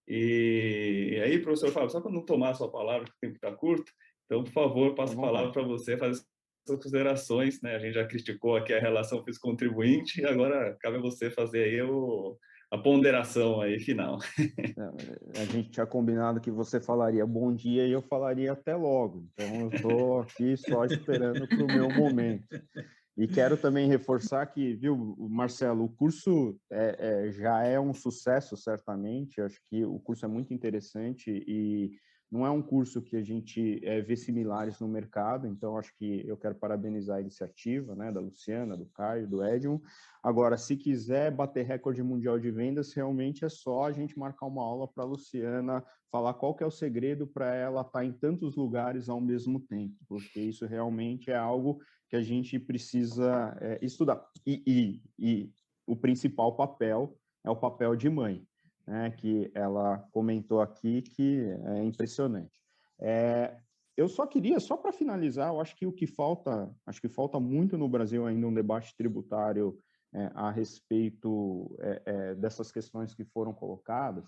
[SPEAKER 2] E aí, professor Fábio, só para não tomar a sua palavra, que o tempo está curto, então, por favor, passo a palavra para você fazer suas considerações, né? A gente já criticou aqui a relação fisco-contribuinte e agora cabe a você fazer aí a ponderação aí final.
[SPEAKER 6] A gente tinha combinado que você falaria bom dia e eu falaria até logo. Então, eu estou aqui só esperando para o meu momento. E quero também reforçar que, viu, Marcelo, o curso já é um sucesso, certamente. Eu acho que o curso é muito interessante e não é um curso que a gente vê similares no mercado. Então, acho que eu quero parabenizar a iniciativa, né, da Luciana, do Caio, do Edmund. Agora, se quiser bater recorde mundial de vendas, realmente é só a gente marcar uma aula para a Luciana, falar qual que é o segredo para ela estar em tantos lugares ao mesmo tempo, porque isso realmente é algo que a gente precisa estudar. E o principal papel é o papel de mãe, né, que ela comentou aqui, que é impressionante. Eu só queria, só para finalizar, eu acho que acho que falta muito no Brasil ainda um debate tributário a respeito dessas questões que foram colocadas.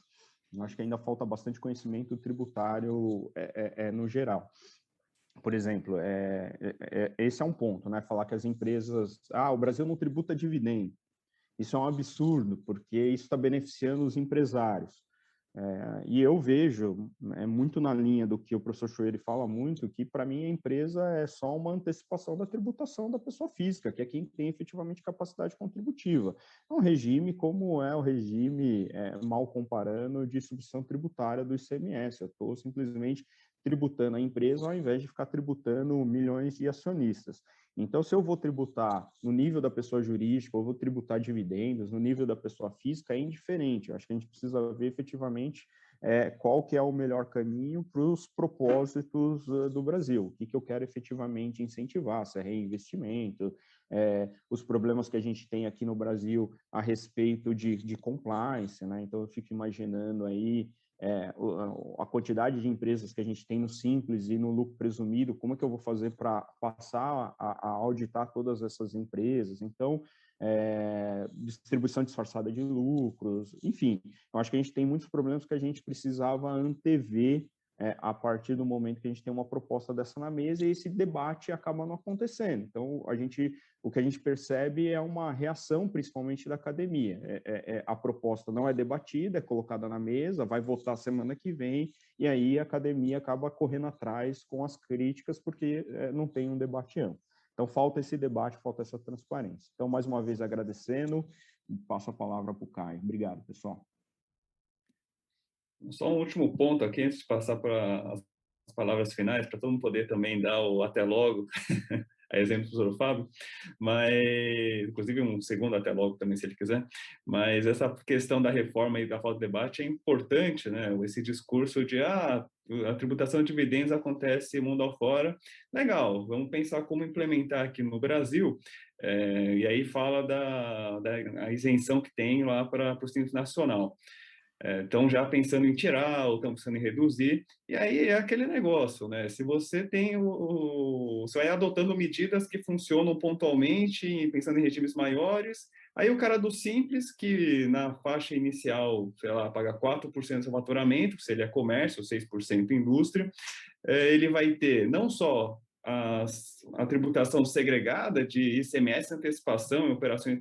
[SPEAKER 6] Eu acho que ainda falta bastante conhecimento tributário no geral. Por exemplo, esse é um ponto, né? Falar que as empresas... o Brasil não tributa dividendo. Isso é um absurdo, porque isso está beneficiando os empresários. E eu vejo, muito na linha do que o professor Schwery fala muito, que para mim a empresa é só uma antecipação da tributação da pessoa física, que é quem tem efetivamente capacidade contributiva. É um regime como é o regime, mal comparando, de substituição tributária do ICMS. Eu estou simplesmente tributando a empresa ao invés de ficar tributando milhões de acionistas. Então, se eu vou tributar no nível da pessoa jurídica, ou vou tributar dividendos no nível da pessoa física, é indiferente. Eu acho que a gente precisa ver efetivamente qual que é o melhor caminho para os propósitos do Brasil. O que eu quero efetivamente incentivar, se é reinvestimento, os problemas que a gente tem aqui no Brasil a respeito de compliance, né? Então, eu fico imaginando aí a quantidade de empresas que a gente tem no Simples e no lucro presumido, como é que eu vou fazer para passar a auditar todas essas empresas? Então, distribuição disfarçada de lucros, enfim, eu acho que a gente tem muitos problemas que a gente precisava antever a partir do momento que a gente tem uma proposta dessa na mesa, e esse debate acaba não acontecendo. Então, o que a gente percebe é uma reação, principalmente da academia. A proposta não é debatida, é colocada na mesa, vai votar semana que vem, e aí a academia acaba correndo atrás com as críticas, porque não tem um debate amplo. Então, falta esse debate, falta essa transparência. Então, mais uma vez, agradecendo, passo a palavra para o Caio. Obrigado, pessoal.
[SPEAKER 2] Só um último ponto aqui, antes de passar para as palavras finais, para todo mundo poder também dar o até logo, a exemplo do professor Fábio, mas, inclusive um segundo até logo também, se ele quiser, mas essa questão da reforma e da falta de debate é importante, né? Esse discurso de, a tributação de dividendos acontece mundo afora, legal, vamos pensar como implementar aqui no Brasil, e aí fala da isenção que tem lá para o Simples Nacional. Estão já pensando em tirar, ou estão pensando em reduzir, e aí é aquele negócio, né? Se você tem você vai adotando medidas que funcionam pontualmente, pensando em regimes maiores, aí o cara do Simples, que na faixa inicial, sei lá, paga 4% do seu faturamento, se ele é comércio, 6% indústria, ele vai ter não só a tributação segregada de ICMS, antecipação e operações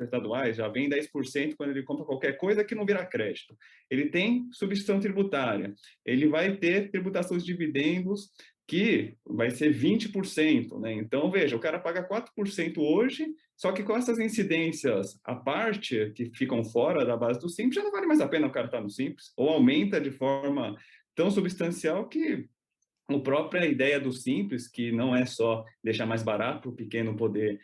[SPEAKER 2] estaduais, já vem 10% quando ele compra qualquer coisa que não vira crédito. Ele tem substituição tributária, ele vai ter tributação de dividendos que vai ser 20%, né? Então, veja, o cara paga 4% hoje, só que com essas incidências à parte, que ficam fora da base do Simples, já não vale mais a pena o cara estar no Simples, ou aumenta de forma tão substancial que a própria ideia do Simples, que não é só deixar mais barato para o pequeno poder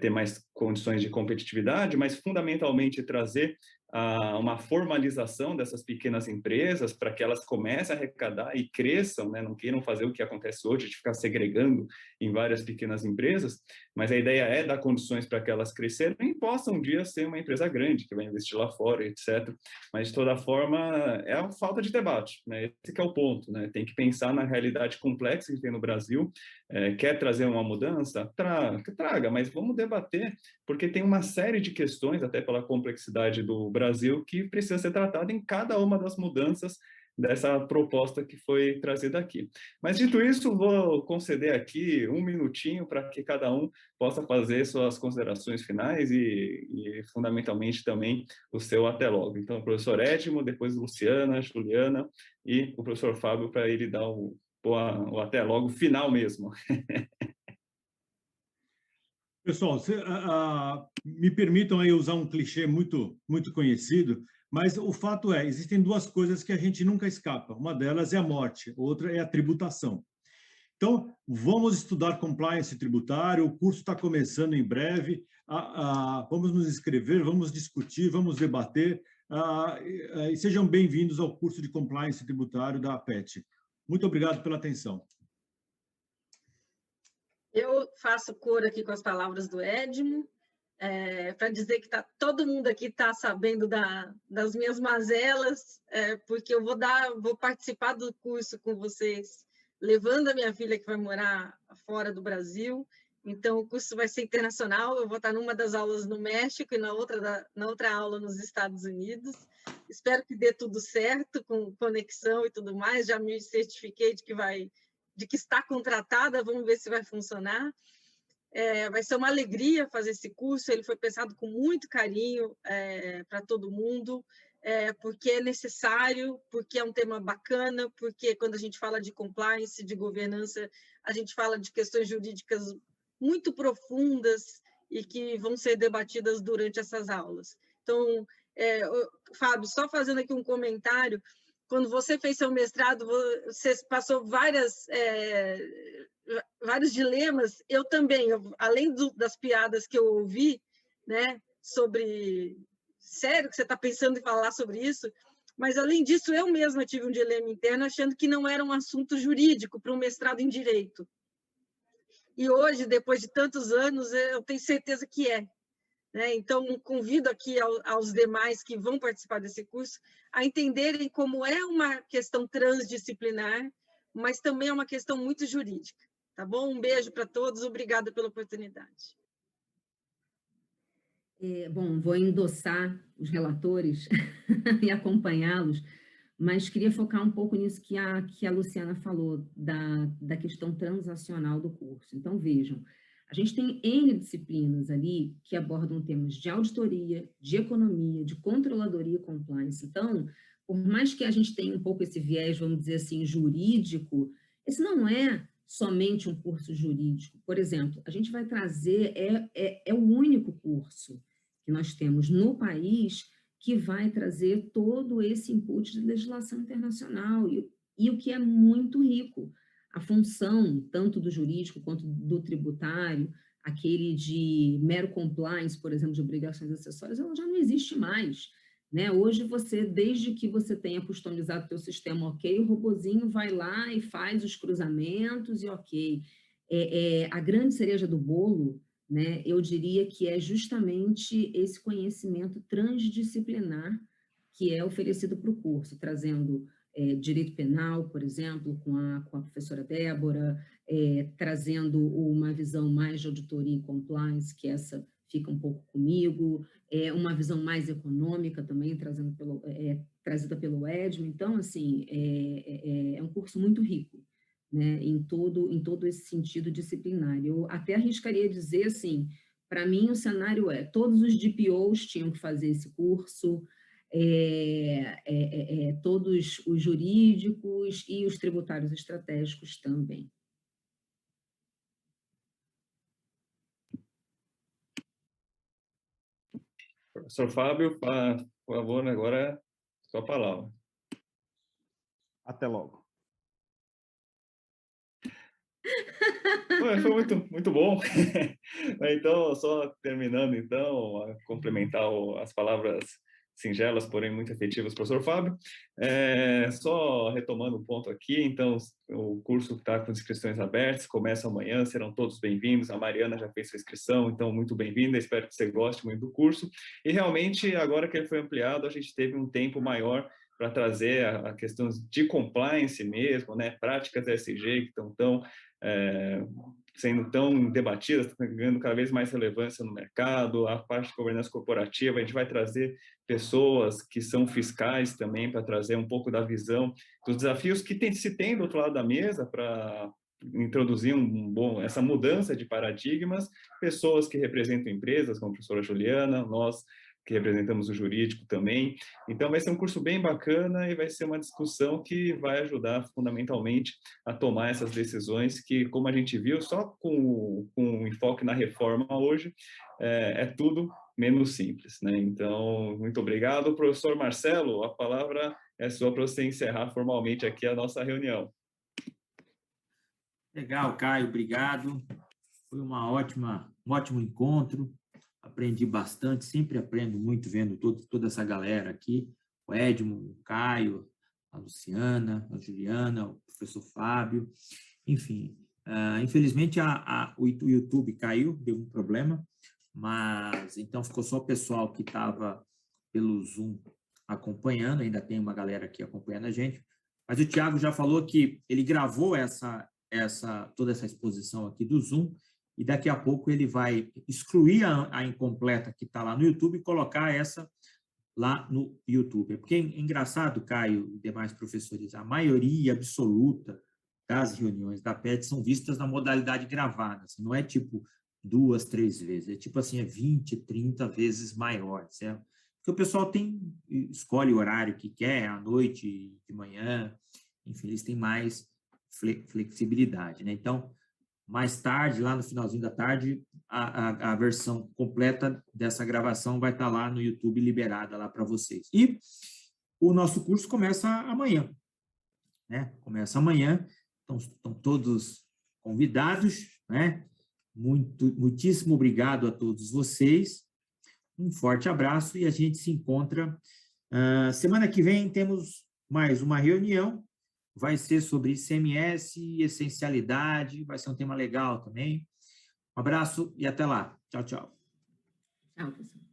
[SPEAKER 2] ter mais condições de competitividade, mas fundamentalmente trazer uma formalização dessas pequenas empresas para que elas comecem a arrecadar e cresçam, né? Não queiram fazer o que acontece hoje, de ficar segregando em várias pequenas empresas, mas a ideia é dar condições para que elas crescerem e possam um dia ser uma empresa grande, que vai investir lá fora, etc. Mas, de toda forma, é a falta de debate, né? Esse que é o ponto, né? Tem que pensar na realidade complexa que tem no Brasil. Quer trazer uma mudança? Traga, mas vamos debater, porque tem uma série de questões, até pela complexidade do Brasil, que precisa ser tratada em cada uma das mudanças dessa proposta que foi trazida aqui. Mas, dito isso, vou conceder aqui um minutinho para que cada um possa fazer suas considerações finais e fundamentalmente, também o seu até logo. Então, o professor Edmo, depois Luciana, Juliana e o professor Fábio, para ele dar o até logo final mesmo.
[SPEAKER 3] Pessoal, me permitam aí usar um clichê muito conhecido, mas o fato é, existem duas coisas que a gente nunca escapa. Uma delas é a morte, outra é a tributação. Então, vamos estudar compliance tributário, o curso está começando em breve, vamos nos inscrever, vamos discutir, vamos debater, e sejam bem-vindos ao curso de compliance tributário da APET. Muito obrigado pela atenção.
[SPEAKER 4] Eu faço cor aqui com as palavras do Edmo, para dizer que todo mundo aqui está sabendo das minhas mazelas, porque eu vou participar do curso com vocês, levando a minha filha que vai morar fora do Brasil. Então, o curso vai ser internacional, eu vou estar numa das aulas no México e na outra aula nos Estados Unidos. Espero que dê tudo certo, com conexão e tudo mais, já me certifiquei de que está contratada, vamos ver se vai funcionar. Vai ser uma alegria fazer esse curso, ele foi pensado com muito carinho para todo mundo, porque é necessário, porque é um tema bacana, porque quando a gente fala de compliance, de governança, a gente fala de questões jurídicas muito profundas e que vão ser debatidas durante essas aulas. Então, Fábio, só fazendo aqui um comentário, quando você fez seu mestrado, você passou vários dilemas. Eu também, além das piadas que eu ouvi, né, sobre... Sério que você está pensando em falar sobre isso? Mas, além disso, eu mesma tive um dilema interno, achando que não era um assunto jurídico para um mestrado em Direito. E hoje, depois de tantos anos, eu tenho certeza que é. Então, convido aqui aos demais que vão participar desse curso a entenderem como é uma questão transdisciplinar, mas também é uma questão muito jurídica. Tá bom? Um beijo para todos, obrigada pela oportunidade.
[SPEAKER 5] Bom, vou endossar os relatores e acompanhá-los, mas queria focar um pouco nisso que a Luciana falou, da questão transacional do curso. Então, vejam, a gente tem N disciplinas ali que abordam temas de auditoria, de economia, de controladoria e compliance. Então, por mais que a gente tenha um pouco esse viés, vamos dizer assim, jurídico, esse não é somente um curso jurídico. Por exemplo, a gente vai trazer, é o único curso que nós temos no país que vai trazer todo esse input de legislação internacional e o que é muito rico. A função, tanto do jurídico quanto do tributário, aquele de mero compliance, por exemplo, de obrigações acessórias, ela já não existe mais. Hoje, desde que você tenha customizado o seu sistema, ok, o robozinho vai lá e faz os cruzamentos e ok. A grande cereja do bolo, eu diria que é justamente esse conhecimento transdisciplinar que é oferecido para o curso, trazendo direito penal, por exemplo, com a professora Débora, trazendo uma visão mais de auditoria e compliance, que essa fica um pouco comigo, uma visão mais econômica também, trazida pelo Edmo. Então, assim, é um curso muito rico, em todo esse sentido disciplinar. Eu até arriscaria dizer, assim, para mim o cenário todos os DPOs tinham que fazer esse curso, todos os jurídicos e os tributários estratégicos também.
[SPEAKER 2] Professor Fábio, por favor, agora a sua palavra.
[SPEAKER 6] Até logo.
[SPEAKER 2] Foi muito bom. Então, só terminando, então, a complementar as palavras singelas, porém muito efetivas, professor Fábio. Só retomando o ponto aqui, então, o curso está com inscrições abertas, começa amanhã, serão todos bem-vindos. A Mariana já fez sua inscrição, então, muito bem-vinda, espero que você goste muito do curso. E, realmente, agora que ele foi ampliado, a gente teve um tempo maior para trazer a questão de compliance mesmo, práticas ESG que estão tão sendo tão debatidas, está ganhando cada vez mais relevância no mercado, a parte de governança corporativa, a gente vai trazer pessoas que são fiscais também para trazer um pouco da visão dos desafios que se tem do outro lado da mesa para introduzir essa mudança de paradigmas, pessoas que representam empresas, como a professora Juliana, nós que representamos o jurídico também. Então, vai ser um curso bem bacana e vai ser uma discussão que vai ajudar fundamentalmente a tomar essas decisões que, como a gente viu, só com enfoque na reforma hoje, é tudo menos simples, né? Então, muito obrigado. Professor Marcelo, a palavra é sua para você encerrar formalmente aqui a nossa reunião.
[SPEAKER 1] Legal, Caio, obrigado. Foi um ótimo encontro. Aprendi bastante, sempre aprendo muito vendo toda essa galera aqui, o Edmo, o Caio, a Luciana, a Juliana, o professor Fábio, enfim. Infelizmente, o YouTube caiu, deu um problema, mas então ficou só o pessoal que estava pelo Zoom acompanhando, ainda tem uma galera aqui acompanhando a gente, mas o Thiago já falou que ele gravou toda essa exposição aqui do Zoom, e daqui a pouco ele vai excluir a incompleta que está lá no YouTube e colocar essa lá no YouTube. Porque é engraçado, Caio e demais professores, a maioria absoluta das reuniões da PET são vistas na modalidade gravada, assim, não é tipo 2, 3 vezes, é tipo assim, 20, 30 vezes maior, certo? Porque o pessoal escolhe o horário que quer, à noite, de manhã, enfim, eles têm mais flexibilidade, né? Então, mais tarde, lá no finalzinho da tarde, a versão completa dessa gravação vai estar lá no YouTube, liberada lá para vocês. E o nosso curso começa amanhã, né? Começa amanhã, então estão todos convidados, né? Muitíssimo obrigado a todos vocês, um forte abraço e a gente se encontra. Semana que vem temos mais uma reunião, vai ser sobre ICMS e essencialidade, vai ser um tema legal também. Um abraço e até lá. Tchau, tchau.
[SPEAKER 5] Tchau, pessoal.